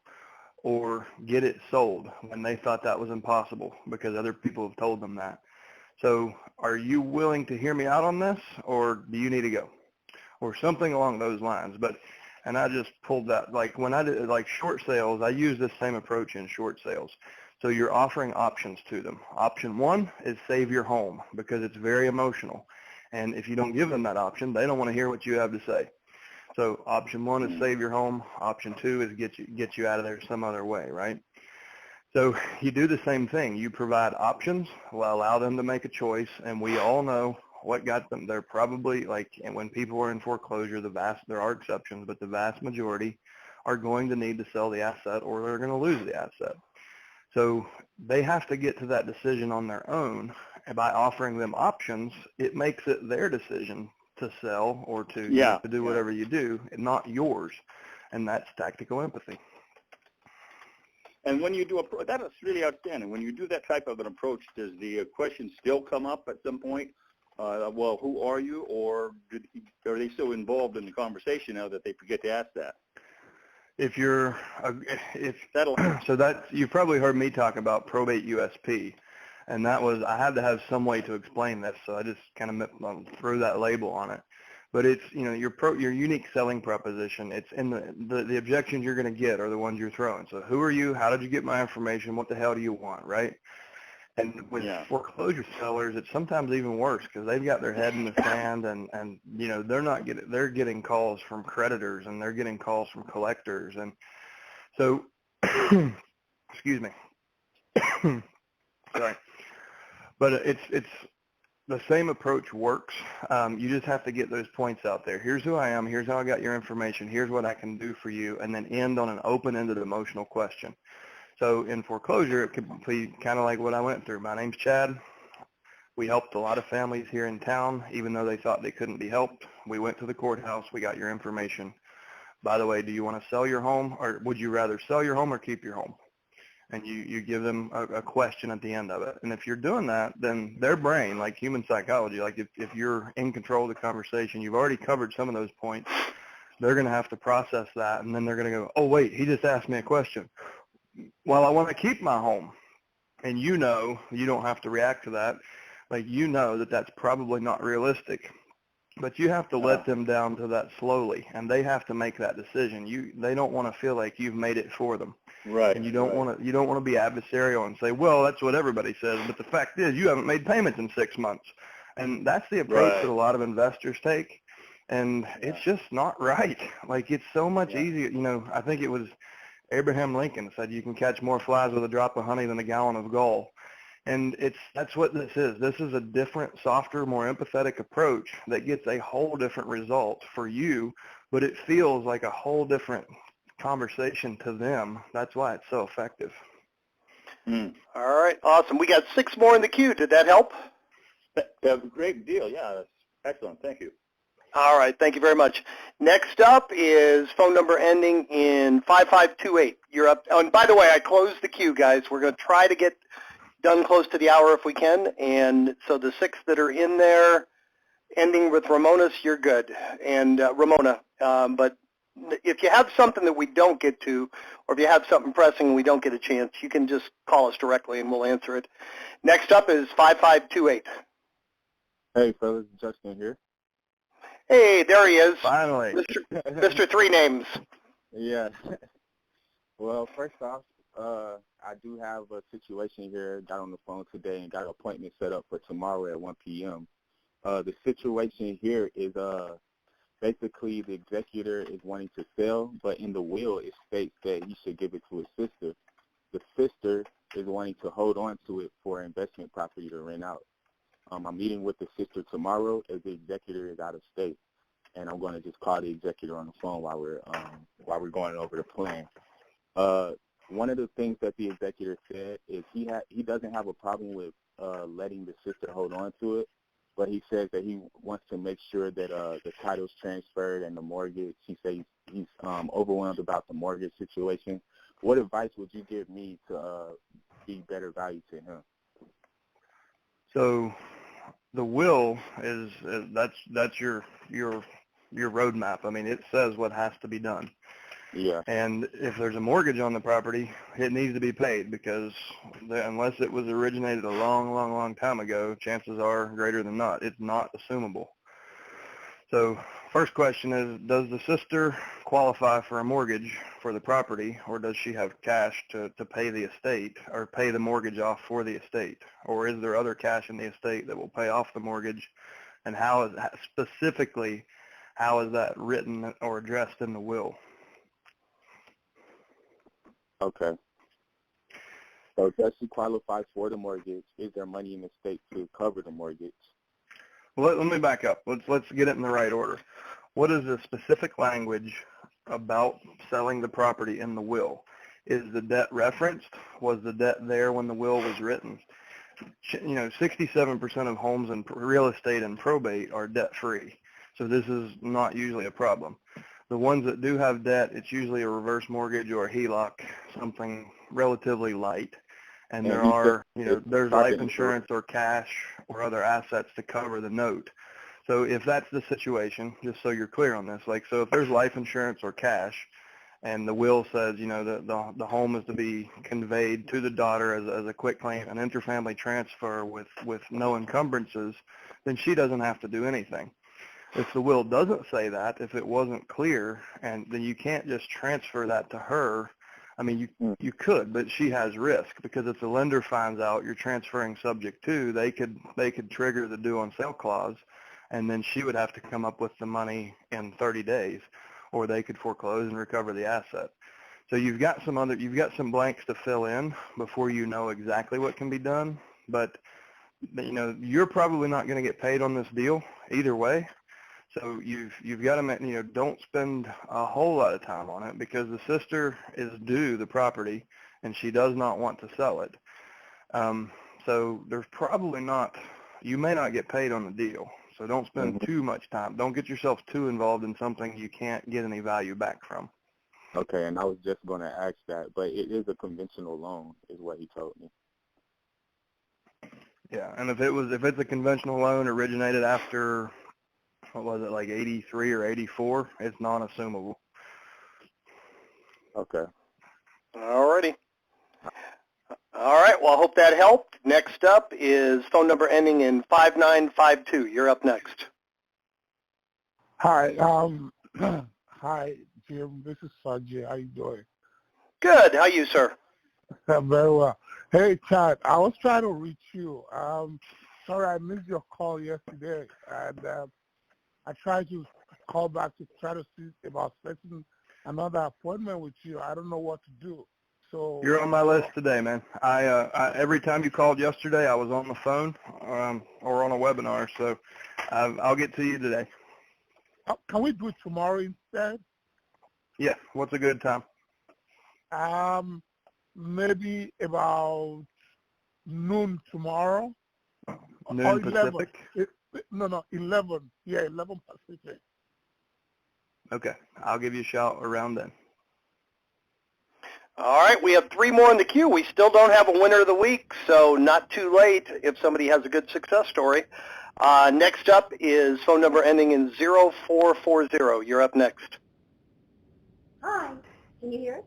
or get it sold when they thought that was impossible because other people have told them that. So are you willing to hear me out on this, or do you need to go? Or something along those lines. And I just pulled that, like when I did like short sales, I use this same approach in short sales. So you're offering options to them. Option one is save your home because it's very emotional. And if you don't give them that option, they don't want to hear what you have to say. So option one is save your home. Option two is get you out of there some other way, right? So you do the same thing. You provide options, allow them to make a choice, and we all know what got them. They're probably and when people are in foreclosure, there are exceptions, but the vast majority are going to need to sell the asset or they're going to lose the asset. So they have to get to that decision on their own, and by offering them options, it makes it their decision to sell or to do whatever you do, and not yours, and that's tactical empathy. And when you do that is really outstanding. When you do that type of an approach, does the question still come up at some point? Well, who are you, or are they so involved in the conversation now that they forget to ask that? You've probably heard me talk about probate USP, and that was I had to have some way to explain this, so I just kind of threw that label on it. But it's, your unique selling proposition. It's in the objections you're going to get are the ones you're throwing. So who are you? How did you get my information? What the hell do you want, right? And with foreclosure sellers, it's sometimes even worse because they've got their head in the sand, and they're getting calls from creditors, and they're getting calls from collectors, and so excuse me, sorry, but it's the same approach works. You just have to get those points out there. Here's who I am. Here's how I got your information. Here's what I can do for you, and then end on an open-ended emotional question. So in foreclosure, it could be kind of like what I went through. My name's Chad. We helped a lot of families here in town, even though they thought they couldn't be helped. We went to the courthouse. We got your information. By the way, do you want to sell your home, or would you rather sell your home or keep your home? And you give them a question at the end of it. And if you're doing that, then their brain, like human psychology, like if you're in control of the conversation, you've already covered some of those points, they're going to have to process that, and then they're going to go, oh, wait, he just asked me a question. Well, I want to keep my home. And you don't have to react to that. Like, that that's probably not realistic. But you have to let them down to that slowly, and they have to make that decision. They don't want to feel like you've made it for them. Right. And you don't want to be adversarial and say, well, that's what everybody says. But the fact is, you haven't made payments in 6 months. And that's the approach that a lot of investors take. And it's just not right. Like, it's so much easier. I think it was Abraham Lincoln said you can catch more flies with a drop of honey than a gallon of gall. And that's what this is. This is a different, softer, more empathetic approach that gets a whole different result for you, but it feels like a whole different conversation to them. That's why it's so effective. All right, awesome. We got 6 more in the queue. Did that help? Great deal. Yeah, that's excellent. Thank you. All right, thank you very much. Next up is phone number ending in 5528. You're up. Oh, and by the way, I closed the queue, guys. We're going to try to get done close to the hour if we can. And so the 6 that are in there, ending with Ramona's, you're good. And Ramona, but if you have something that we don't get to, or if you have something pressing and we don't get a chance, you can just call us directly and we'll answer it. Next up is 5528. Hey, fellas, Justin here. Hey, there he is. Finally. Mr. 3 Names. Yeah. Well, first off, I do have a situation here. Got on the phone today and got an appointment set up for tomorrow at 1 p.m. The situation here is basically the executor is wanting to sell, but in the will it states that he should give it to his sister. The sister is wanting to hold on to it for investment property to rent out. I'm meeting with the sister tomorrow as the executor is out of state, and I'm going to just call the executor on the phone while we're going over the plan. One of the things that the executor said is he doesn't have a problem with letting the sister hold on to it, but he says that he wants to make sure that the title's transferred and the mortgage. He says he's overwhelmed about the mortgage situation. What advice would you give me to be better value to him? So the will is that's your roadmap. I mean, it says what has to be done. Yeah. And if there's a mortgage on the property, it needs to be paid because unless it was originated a long time ago, chances are greater than not, it's not assumable. So first question is, does the sister qualify for a mortgage for the property, or does she have cash to pay the estate or pay the mortgage off for the estate? Or is there other cash in the estate that will pay off the mortgage? And how is that written or addressed in the will? Okay. So does she qualify for the mortgage? Is there money in the state to cover the mortgage? Well, let me back up. Let's get it in the right order. What is the specific language about selling the property in the will? Is the debt referenced? Was the debt there when the will was written? 67% of homes in real estate and probate are debt-free. So this is not usually a problem. The ones that do have debt, it's usually a reverse mortgage or a HELOC, something relatively light. And there's life insurance or cash or other assets to cover the note. So if that's the situation, just so you're clear on this, so if there's life insurance or cash and the will says, the home is to be conveyed to the daughter as a quick claim, an interfamily transfer with no encumbrances, then she doesn't have to do anything. If the will doesn't say that, if it wasn't clear, and then you can't just transfer that to her. I mean, you could, but she has risk, because if the lender finds out you're transferring subject to, they could trigger the due on sale clause, and then she would have to come up with the money in 30 days, or they could foreclose and recover the asset. So you've got some blanks to fill in before you know exactly what can be done. But you know, you're probably not going to get paid on this deal either way. So you've got to, don't spend a whole lot of time on it, because the sister is due the property and she does not want to sell it. So there's probably not, you may not get paid on the deal. So don't spend too much time. Don't get yourself too involved in something you can't get any value back from. Okay, and I was just going to ask that, but it is a conventional loan, is what he told me. Yeah, and if it's a conventional loan originated after, what was it, like 83 or 84, it's non-assumable. Okay. All righty. All right, well, I hope that helped. Next up is phone number ending in 5952. You're up next. Hi, hi, Jim. This is Sanjay. How you doing? Good. How are you, sir? Very well. Hey, Chad, I was trying to reach you. Sorry, I missed your call yesterday, and I tried to call back to try to see about setting another appointment with you. I don't know what to do. So you're on my list today, man. I every time you called yesterday, I was on the phone or on a webinar, so I'll get to you today. Can we do it tomorrow instead? Yeah. What's a good time? Maybe about noon tomorrow. Noon Pacific? No, 11. Yeah, 11 Pacific. Okay. I'll give you a shout around then. All right, we have 3 more in the queue. We still don't have a winner of the week, so not too late if somebody has a good success story. Next up is phone number ending in 0440. You're up next. Hi, can you hear us?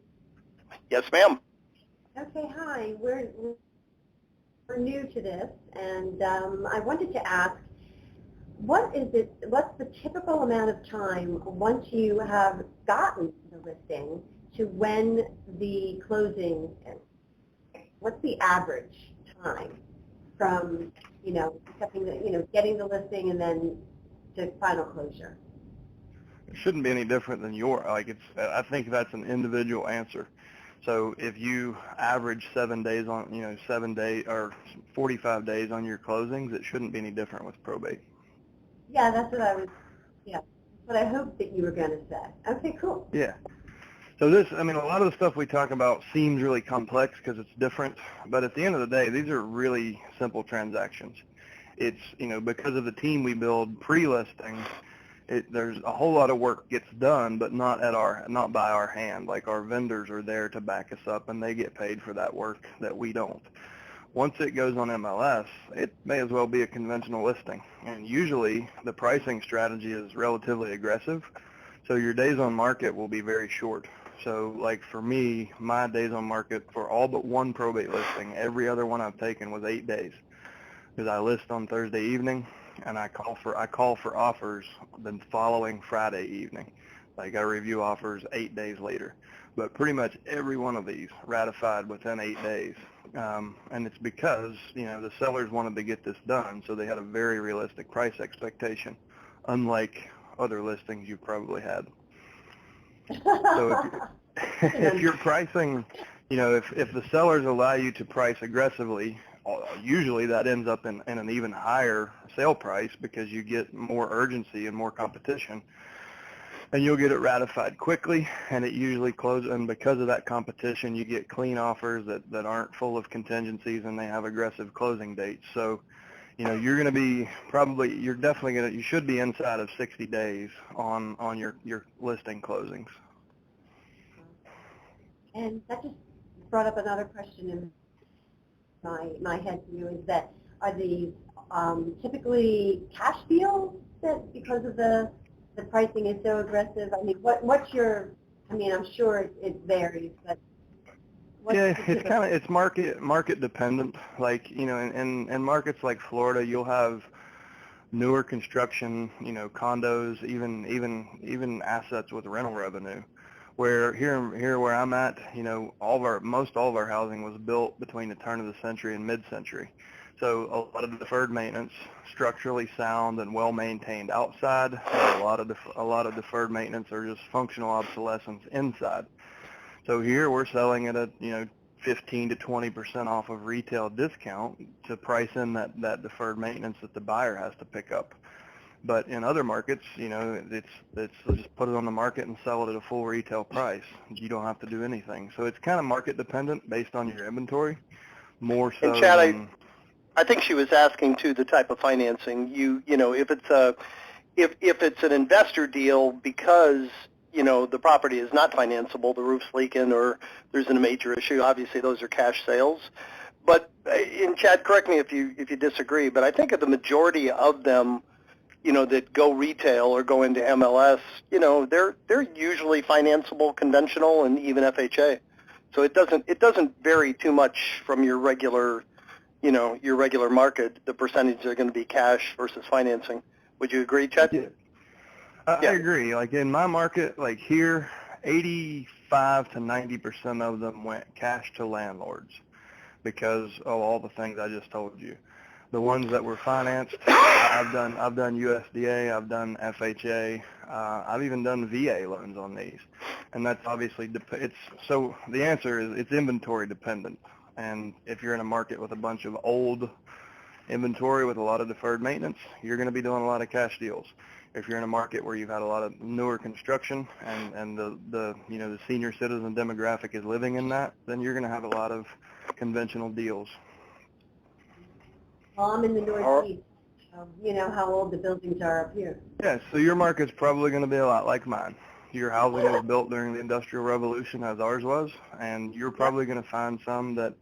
Yes, ma'am. Okay, hi. We're new to this, and I wanted to ask, what's the typical amount of time once you have gotten the listing to when the closing is? What's the average time from, accepting the, getting the listing and then to final closure? It shouldn't be any different than I think that's an individual answer. So if you average 7 days on, 7 days or 45 days on your closings, it shouldn't be any different with probate. Yeah, that's what I hoped that you were going to say. Okay, cool. Yeah. So a lot of the stuff we talk about seems really complex because it's different, but at the end of the day, these are really simple transactions. It's, because of the team we build pre-listing, there's a whole lot of work gets done, but not by our hand. Like, our vendors are there to back us up, and they get paid for that work that we don't. Once it goes on MLS, it may as well be a conventional listing. And usually the pricing strategy is relatively aggressive, so your days on market will be very short. So like for me, my days on market for all but one probate listing, every other one I've taken was 8 days, because I list on Thursday evening and I call for offers the following Friday evening. Like, I review offers 8 days later. But pretty much every one of these ratified within 8 days. And it's because, the sellers wanted to get this done, so they had a very realistic price expectation, unlike other listings you probably had. So if you're pricing, if the sellers allow you to price aggressively, usually that ends up in an even higher sale price, because you get more urgency and more competition. And you'll get it ratified quickly, and it usually closes. And because of that competition, you get clean offers that aren't full of contingencies, and they have aggressive closing dates. So, you're going to be you should be inside of 60 days on your listing closings. And that just brought up another question in my head for you, is that are these typically cash deals that, because of the pricing is so aggressive? I mean, what's your, I'm sure it varies, but it's market dependent. Like, in markets like Florida, you'll have newer construction, condos, even assets with rental revenue. Where here where I'm at, most all of our housing was built between the turn of the century and mid-century. So a lot of deferred maintenance, structurally sound and well maintained outside. A lot of deferred maintenance or just functional obsolescence inside. So here we're selling at a 15 to 20% off of retail discount to price in that deferred maintenance that the buyer has to pick up. But in other markets, it's just put it on the market and sell it at a full retail price. You don't have to do anything. So it's kind of market dependent based on your inventory, more so. And Chad, I think she was asking too the type of financing. If it's an investor deal because the property is not financeable, the roof's leaking, or there's a major issue. Obviously, those are cash sales. But and Chad, correct me if you disagree, but I think of the majority of them, that go retail or go into MLS, they're usually financeable, conventional, and even FHA. So it doesn't vary too much from your regular market. The percentage are going to be cash versus financing. Would you agree, Chad? Yeah. I agree. Like in my market, like here, 85 to 90% of them went cash to landlords because of all the things I just told you. The ones that were financed, I've done USDA, I've done FHA, I've even done VA loans on these, and that's obviously so the answer is it's inventory dependent. And if you're in a market with a bunch of old inventory with a lot of deferred maintenance, you're going to be doing a lot of cash deals. If you're in a market where you've had a lot of newer construction and the senior citizen demographic is living in that, then you're going to have a lot of conventional deals. Well, I'm in the Northeast. You know how old the buildings are up here. Yeah, so your market's probably going to be a lot like mine. Your housing was built during the Industrial Revolution as ours was, and you're probably going to find some that,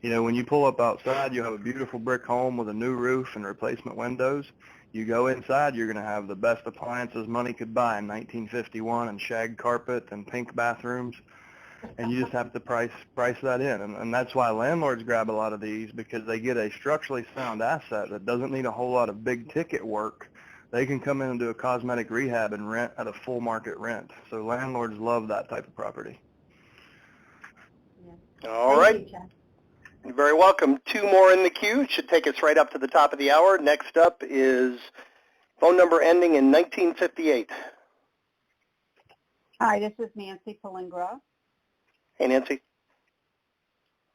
when you pull up outside, you have a beautiful brick home with a new roof and replacement windows. You go inside, you're going to have the best appliances money could buy in 1951 and shag carpet and pink bathrooms. And you just have to price that in. And that's why landlords grab a lot of these, because they get a structurally sound asset that doesn't need a whole lot of big ticket work. They can come in and do a cosmetic rehab and rent at a full market rent. So landlords love that type of property. Yeah. All right. You're very welcome. 2 more in the queue. It should take us right up to the top of the hour. Next up is phone number ending in 1958. Hi, this is Nancy Palingra. Hey, Nancy.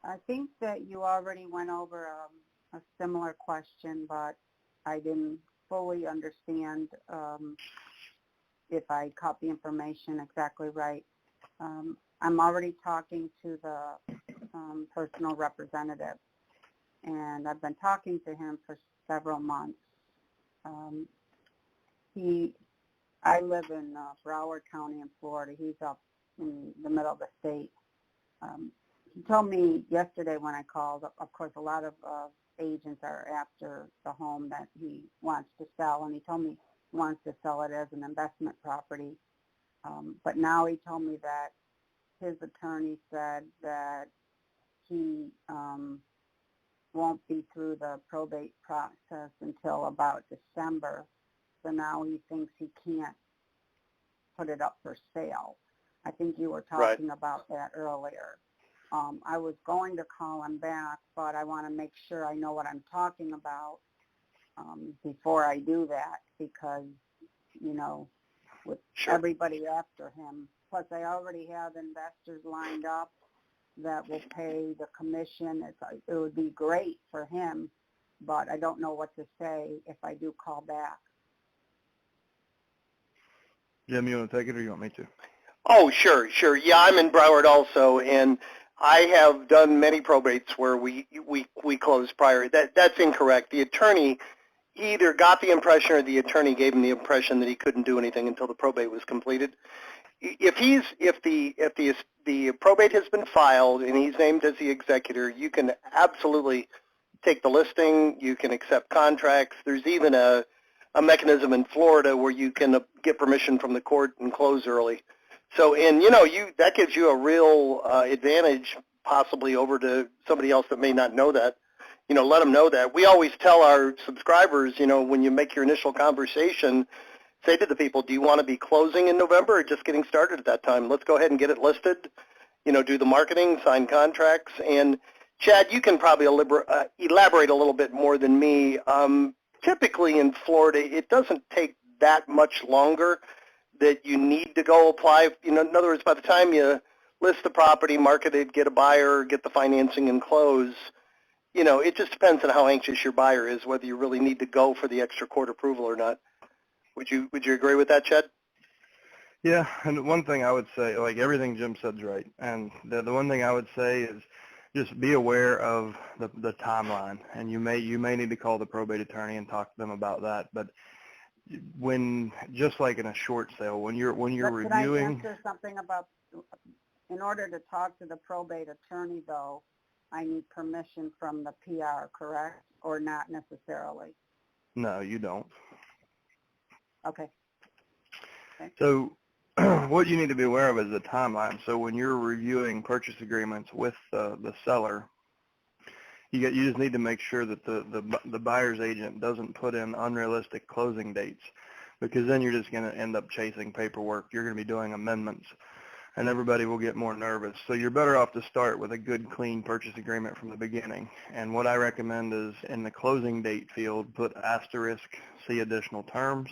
I think that you already went over a similar question, but I didn't fully understand if I caught the information exactly right. I'm already talking to the personal representative, and I've been talking to him for several months. I live in Broward County in Florida. He's up in the middle of the state. He told me yesterday when I called, of course, a lot of agents are after the home that he wants to sell, and he told me he wants to sell it as an investment property. But now he told me that his attorney said that he won't be through the probate process until about December. So now he thinks he can't put it up for sale. I think you were talking about that earlier. I was going to call him back, but I want to make sure I know what I'm talking about before I do that, because, with everybody after him. Plus, I already have investors lined up that will pay the commission. It would be great for him, but I don't know what to say if I do call back. Jim, you want to take it or you want me to? Oh, sure. Yeah, I'm in Broward also, and I have done many probates where we closed prior. That's incorrect. The attorney, he either got the impression or the attorney gave him the impression that he couldn't do anything until the probate was completed. If the probate has been filed and he's named as the executor, you can absolutely take the listing. You can accept contracts. There's even a mechanism in Florida where you can get permission from the court and close early. So, and that gives you a real advantage possibly over to somebody else that may not know that. let them know that. We always tell our subscribers, when you make your initial conversation, say to the people, do you want to be closing in November or just getting started at that time? Let's go ahead and get it listed, do the marketing, sign contracts. And Chad, you can probably elaborate a little bit more than me. Typically in Florida, it doesn't take that much longer that you need to go apply. In other words, by the time you list the property, market it, get a buyer, get the financing and close, it just depends on how anxious your buyer is, whether you really need to go for the extra court approval or not. Would you agree with that, Chad? Yeah, and one thing I would say, like everything Jim said's right, and the one thing I would say is just be aware of the timeline, and you may need to call the probate attorney and talk to them about that. But when, just like in a short sale, when you're reviewing. Could I answer something about, in order to talk to the probate attorney though, I need permission from the PR, correct? Or not necessarily? No, you don't. Okay. So what you need to be aware of is the timeline. So when you're reviewing purchase agreements with the seller, you just need to make sure that the buyer's agent doesn't put in unrealistic closing dates, because then you're just going to end up chasing paperwork. You're going to be doing amendments, and everybody will get more nervous. So you're better off to start with a good, clean purchase agreement from the beginning. And what I recommend is in the closing date field, put asterisk, see additional terms.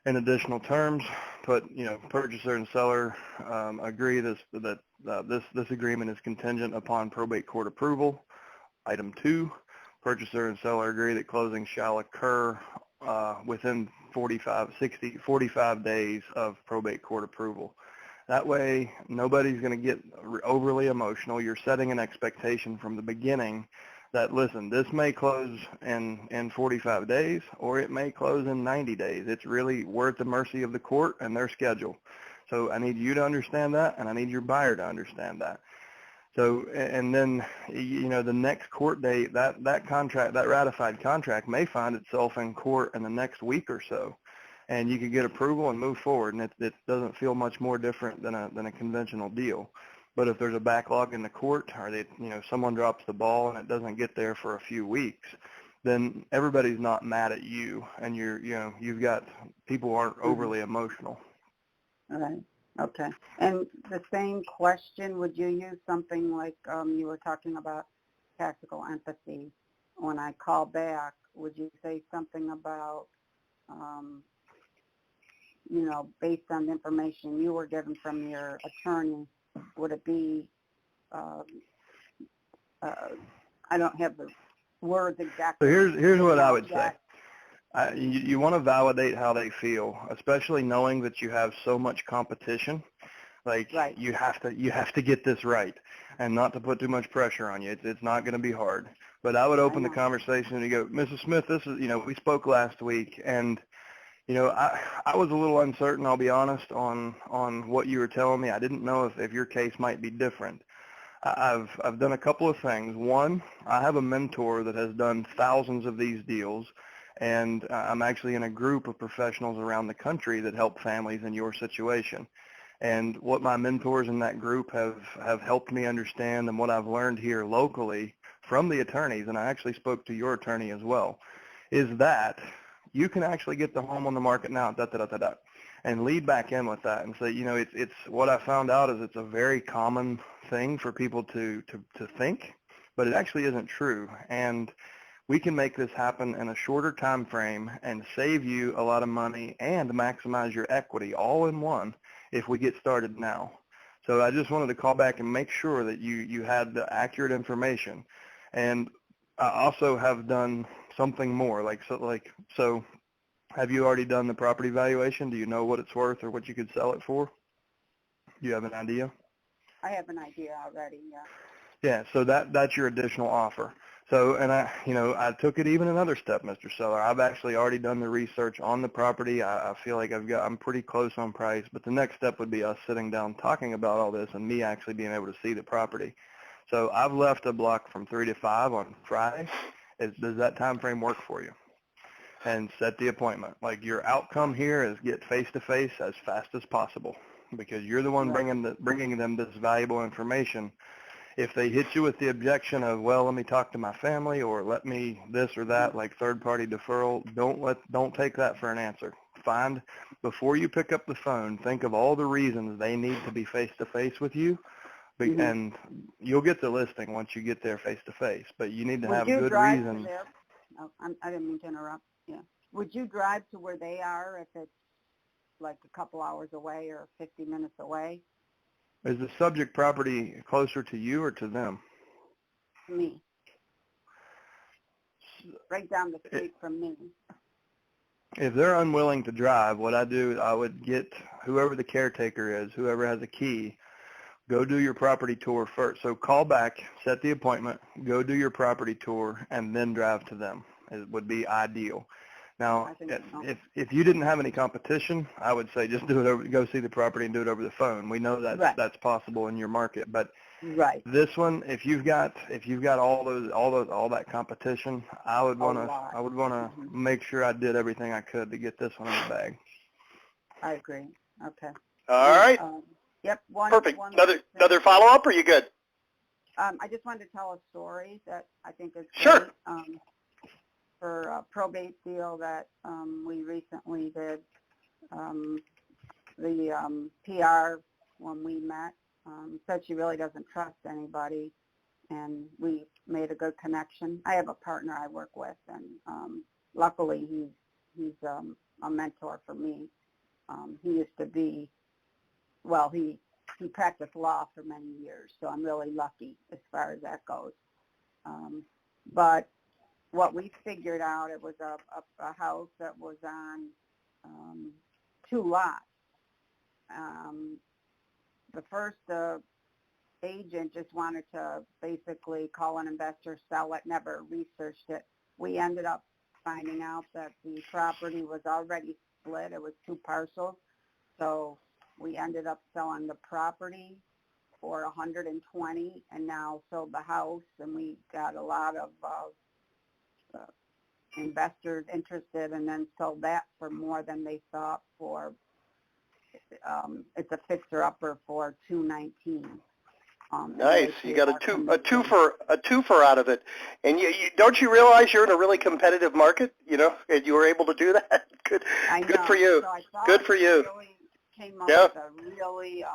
In additional terms, put, purchaser and seller agree that this agreement is contingent upon probate court approval. Item 2, purchaser and seller agree that closing shall occur within 45 days of probate court approval. That way, nobody's going to get overly emotional. You're setting an expectation from the beginning that, listen, this may close in 45 days or it may close in 90 days. It's really, we're at the mercy of the court and their schedule. So I need you to understand that, and I need your buyer to understand that. So, and then, the next court date, that contract, that ratified contract may find itself in court in the next week or so. And you could get approval and move forward, and it doesn't feel much more different than a conventional deal. But if there's a backlog in the court, or someone drops the ball and it doesn't get there for a few weeks, then everybody's not mad at you, and you've got people aren't overly emotional. All right. Okay. And the same question, would you use something like you were talking about tactical empathy? When I call back, would you say something about, based on the information you were given from your attorney, would it be, I don't have the words exactly. So here's what I would say. You want to validate how they feel, especially knowing that you have so much competition. Like, right. you have to get this right, and not to put too much pressure on you. It's not going to be hard. But I would open the conversation and you go, Mrs. Smith, this is, we spoke last week, and I was a little uncertain, I'll be honest, on what you were telling me. I didn't know if your case might be different. I've done a couple of things. One, I have a mentor that has done thousands of these deals, and I'm actually in a group of professionals around the country that help families in your situation. And what my mentors in that group have helped me understand, and what I've learned here locally from the attorneys, and I actually spoke to your attorney as well, is that you can actually get the home on the market now, and lead back in with that and say, it's what I found out is it's a very common thing for people to think, but it actually isn't true. And we can make this happen in a shorter time frame and save you a lot of money and maximize your equity all in one if we get started now. So I just wanted to call back and make sure that you had the accurate information. And I also have done something more, so have you already done the property valuation? Do you know what it's worth or what you could sell it for? Do you have an idea? I have an idea already, yeah. Yeah, so that's your additional offer. So, and I took it even another step, Mr. Seller. I've actually already done the research on the property. I feel like I'm pretty close on price, but the next step would be us sitting down talking about all this and me actually being able to see the property. So I've left a block from 3 to 5 on Friday. Does that time frame work for you? And set the appointment. Like, your outcome here is get face-to-face as fast as possible, because you're the one bringing them this valuable information. if they hit you with the objection of, well, let me talk to my family or let me this or that, like third-party deferral, don't take that for an answer. Before you pick up the phone, think of all the reasons they need to be face-to-face with you, and you'll get the listing once you get there face-to-face, but you need to have good reasons. Oh, I didn't mean to interrupt. Yeah. Would you drive to where they are if it's like a couple hours away or 50 minutes away? Is the subject property closer to you or to them? Me. Right down the street from me. If they're unwilling to drive, what I do is I would get whoever the caretaker is, whoever has a key, go do your property tour first. So call back, set the appointment, go do your property tour, and then drive to them. It would be ideal. Now, if you didn't have any competition, I would say just do it go see the property and do it over the phone. We know that that's possible in your market, but this one, if you've got all that competition, I would want to make sure I did everything I could to get this one in the bag. I agree. Okay. All right. Yep. Perfect. Another follow-up, or are you good? I just wanted to tell a story that I think is sure. Great, for a probate deal that we recently did. The PR, when we met, said she really doesn't trust anybody, and we made a good connection. I have a partner I work with, and luckily he's a mentor for me. He used to be, well, he practiced law for many years, so I'm really lucky as far as that goes. But what we figured out, it was a house that was on 2 lots. The first agent just wanted to basically call an investor, sell it, never researched it. We ended up finding out that the property was already split. It was 2 parcels. So we ended up selling the property for $120 and now sold the house, and we got a lot of investors interested, and then sold that for more than they thought for. It's a fixer-upper for $219. Nice. You got a twofer out of it, and you don't you realize you're in a really competitive market? You know, and you were able to do that. Good for you. So good for you. Really came up with a really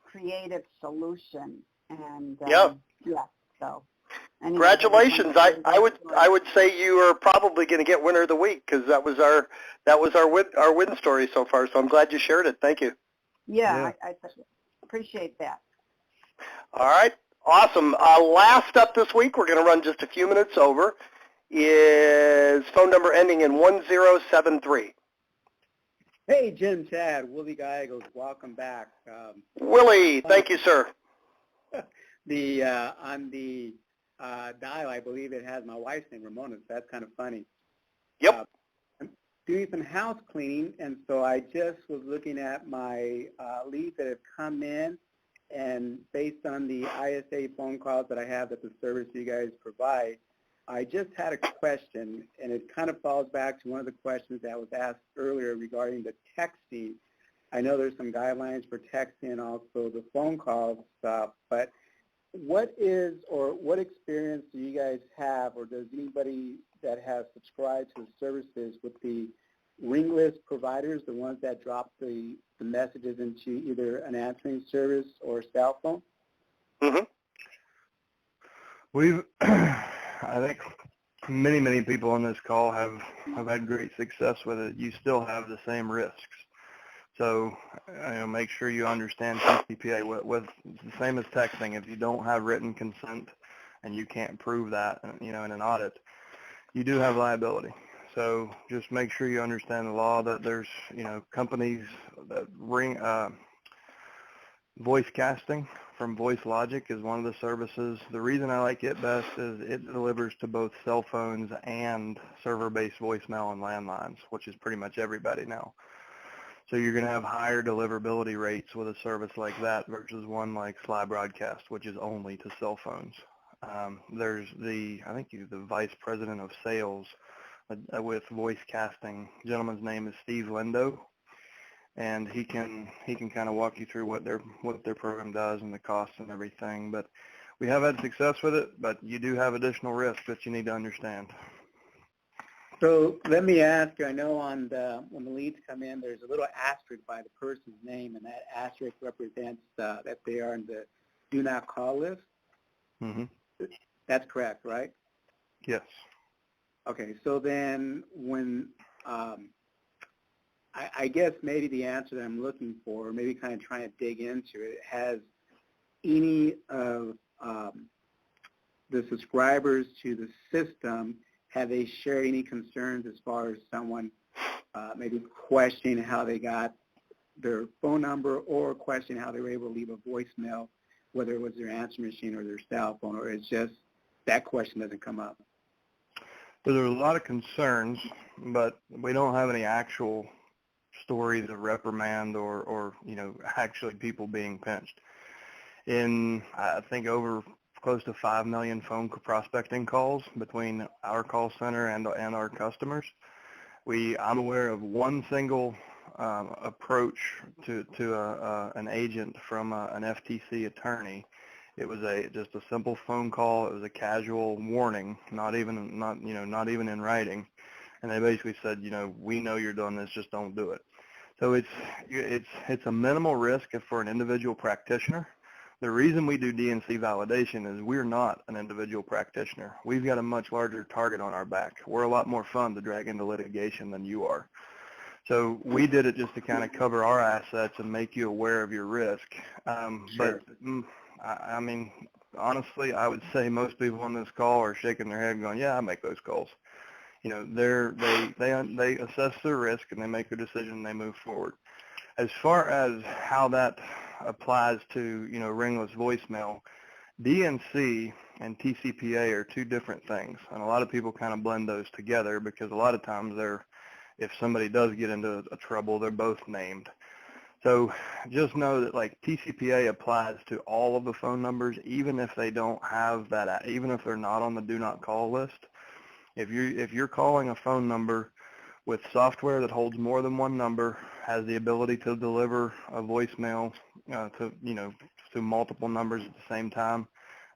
creative solution, and so. Anyway, congratulations! I would say you are probably going to get winner of the week, because that was our win story so far. So I'm glad you shared it. Thank you. Yeah. I appreciate that. All right, awesome. Last up this week, we're going to run just a few minutes over, is phone number ending in 1073. Hey, Jim, Chad, Willie Gallegos, welcome back. Willie, thank you, sir. On the dial, I believe it has my wife's name, Ramona, so that's kind of funny. Yep. I'm doing some house cleaning, and so I just was looking at my leads that have come in, and based on the ISA phone calls that I have that the service you guys provide, I just had a question, and it kind of falls back to one of the questions that was asked earlier regarding the texting. I know there's some guidelines for texting and also the phone call stuff, but what experience do you guys have, or does anybody that has subscribed to the services with the ringless providers, the ones that drop the messages into either an answering service or cell phone? Mm-hmm. I think many people on this call have had great success with it. You still have the same risks. So make sure you understand TCPA. With the same as texting, if you don't have written consent and you can't prove that, in an audit, you do have liability. So just make sure you understand the law, that there's, companies that ring voice casting from Voice Logic is one of the services. The reason I like it best is it delivers to both cell phones and server-based voicemail and landlines, which is pretty much everybody now. So you're going to have higher deliverability rates with a service like that versus one like Sly Broadcast, which is only to cell phones. There's the vice president of sales with voice casting. The gentleman's name is Steve Lindo, and he can kind of walk you through what their program does and the costs and everything. But we have had success with it, but you do have additional risks that you need to understand. So let me ask you, I know on when the leads come in, there's a little asterisk by the person's name, and that asterisk represents that they are in the do not call list. Mm-hmm. That's correct, right? Yes. Okay, so then when, I guess maybe the answer that I'm looking for, maybe kind of trying to dig into it, has any of the subscribers to the system, have they shared any concerns as far as someone maybe questioning how they got their phone number or questioning how they were able to leave a voicemail, whether it was their answer machine or their cell phone, or it's just that question doesn't come up? So there's a lot of concerns, but we don't have any actual stories of reprimand or actually people being pinched. In, I think, over close to 5 million phone prospecting calls between our call center and our customers, I'm aware of one single approach to an agent from an FTC attorney. It was just a simple phone call. It was a casual warning, not even in writing, and they basically said, we know you're doing this, just don't do it. So it's a minimal risk for an individual practitioner. The reason we do DNC validation is we're not an individual practitioner. We've got a much larger target on our back. We're a lot more fun to drag into litigation than you are. So we did it just to kind of cover our assets and make you aware of your risk. Sure. But I mean, honestly, I would say most people on this call are shaking their head going, yeah, I make those calls. They assess their risk and they make a decision and they move forward. As far as how that applies to, ringless voicemail, DNC and TCPA are two different things. And a lot of people kind of blend those together because a lot of times if somebody does get into a trouble, they're both named. So just know that like TCPA applies to all of the phone numbers, even if they don't have that, even if they're not on the do not call list. If you're calling a phone number with software that holds more than one number, has the ability to deliver a voicemail to multiple numbers at the same time,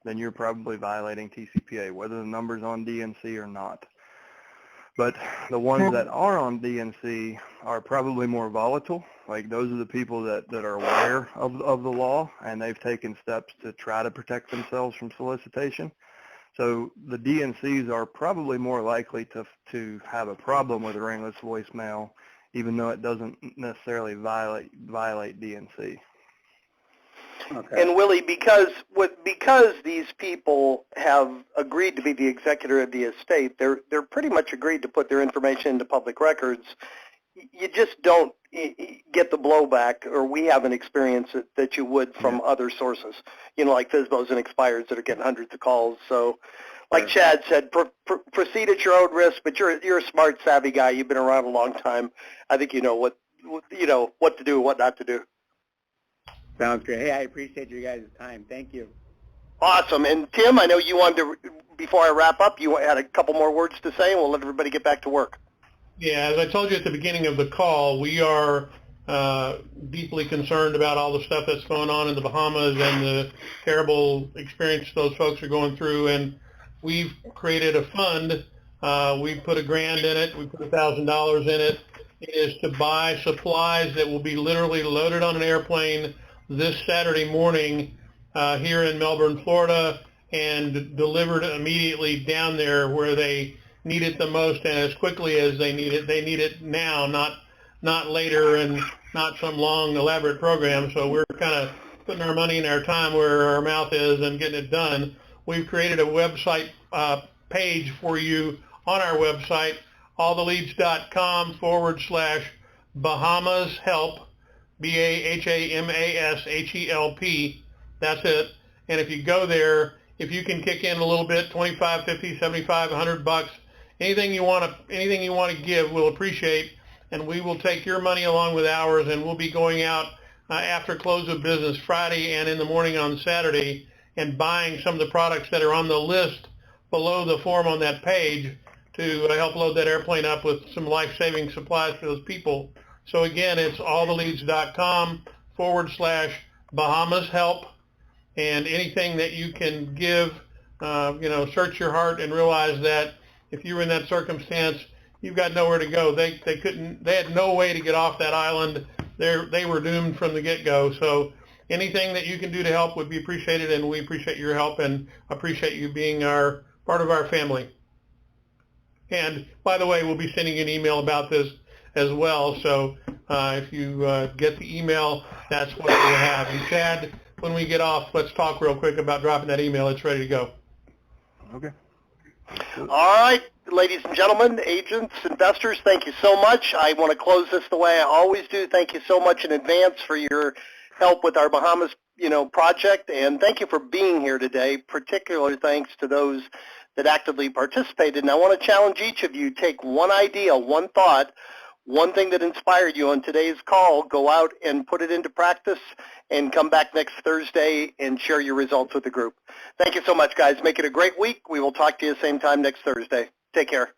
then you're probably violating TCPA, whether the number's on DNC or not. But the ones that are on DNC are probably more volatile. Like those are the people that are aware of the law and they've taken steps to try to protect themselves from solicitation. So the DNCs are probably more likely to have a problem with a ringless voicemail, even though it doesn't necessarily violate DNC. Okay. And Willie, because these people have agreed to be the executor of the estate, they're pretty much agreed to put their information into public records. You just don't get the blowback, or we haven't experienced it, that you would from other sources. Like FSBOs and expireds that are getting hundreds of calls. So, like Chad said, proceed at your own risk. But you're a smart, savvy guy. You've been around a long time. I think you know what to do and what not to do. Sounds great. Hey, I appreciate your guys' time. Thank you. Awesome. And Tim, I know you wanted to, before I wrap up, you had a couple more words to say, and we'll let everybody get back to work. Yeah, as I told you at the beginning of the call, we are deeply concerned about all the stuff that's going on in the Bahamas and the terrible experience those folks are going through. And we've created a fund. We put $1,000 in it. We put $1,000 in it. It is to buy supplies that will be literally loaded on an airplane this Saturday morning here in Melbourne, Florida, and delivered immediately down there where they need it the most and as quickly as they need it. They need it now, not later, and not some long, elaborate program. So we're kind of putting our money and our time where our mouth is and getting it done. We've created a website page for you on our website, alltheleads.com/Bahamas Help, BAHAMASHELP. That's it. And if you go there, if you can kick in a little bit, 25, 50, 75, $100, anything you want to give, we'll appreciate, and we will take your money along with ours, and we'll be going out after close of business Friday and in the morning on Saturday and buying some of the products that are on the list below the form on that page to help load that airplane up with some life-saving supplies for those people. So again, it's alltheleads.com/Bahamas Help, and anything that you can give, search your heart and realize that if you were in that circumstance, you've got nowhere to go. They had no way to get off that island. They were doomed from the get-go. So anything that you can do to help would be appreciated, and we appreciate your help and appreciate you being part of our family. And by the way, we'll be sending you an email about this as well. So if you get the email, that's what we'll have. And Chad, when we get off, let's talk real quick about dropping that email. It's ready to go. Okay. All right, ladies and gentlemen, agents, investors, thank you so much. I want to close this the way I always do. Thank you so much in advance for your help with our Bahamas, project, and thank you for being here today. Particular thanks to those that actively participated. And I want to challenge each of you, take one idea, one thought, one thing that inspired you on today's call, go out and put it into practice and come back next Thursday and share your results with the group. Thank you so much, guys. Make it a great week. We will talk to you same time next Thursday. Take care.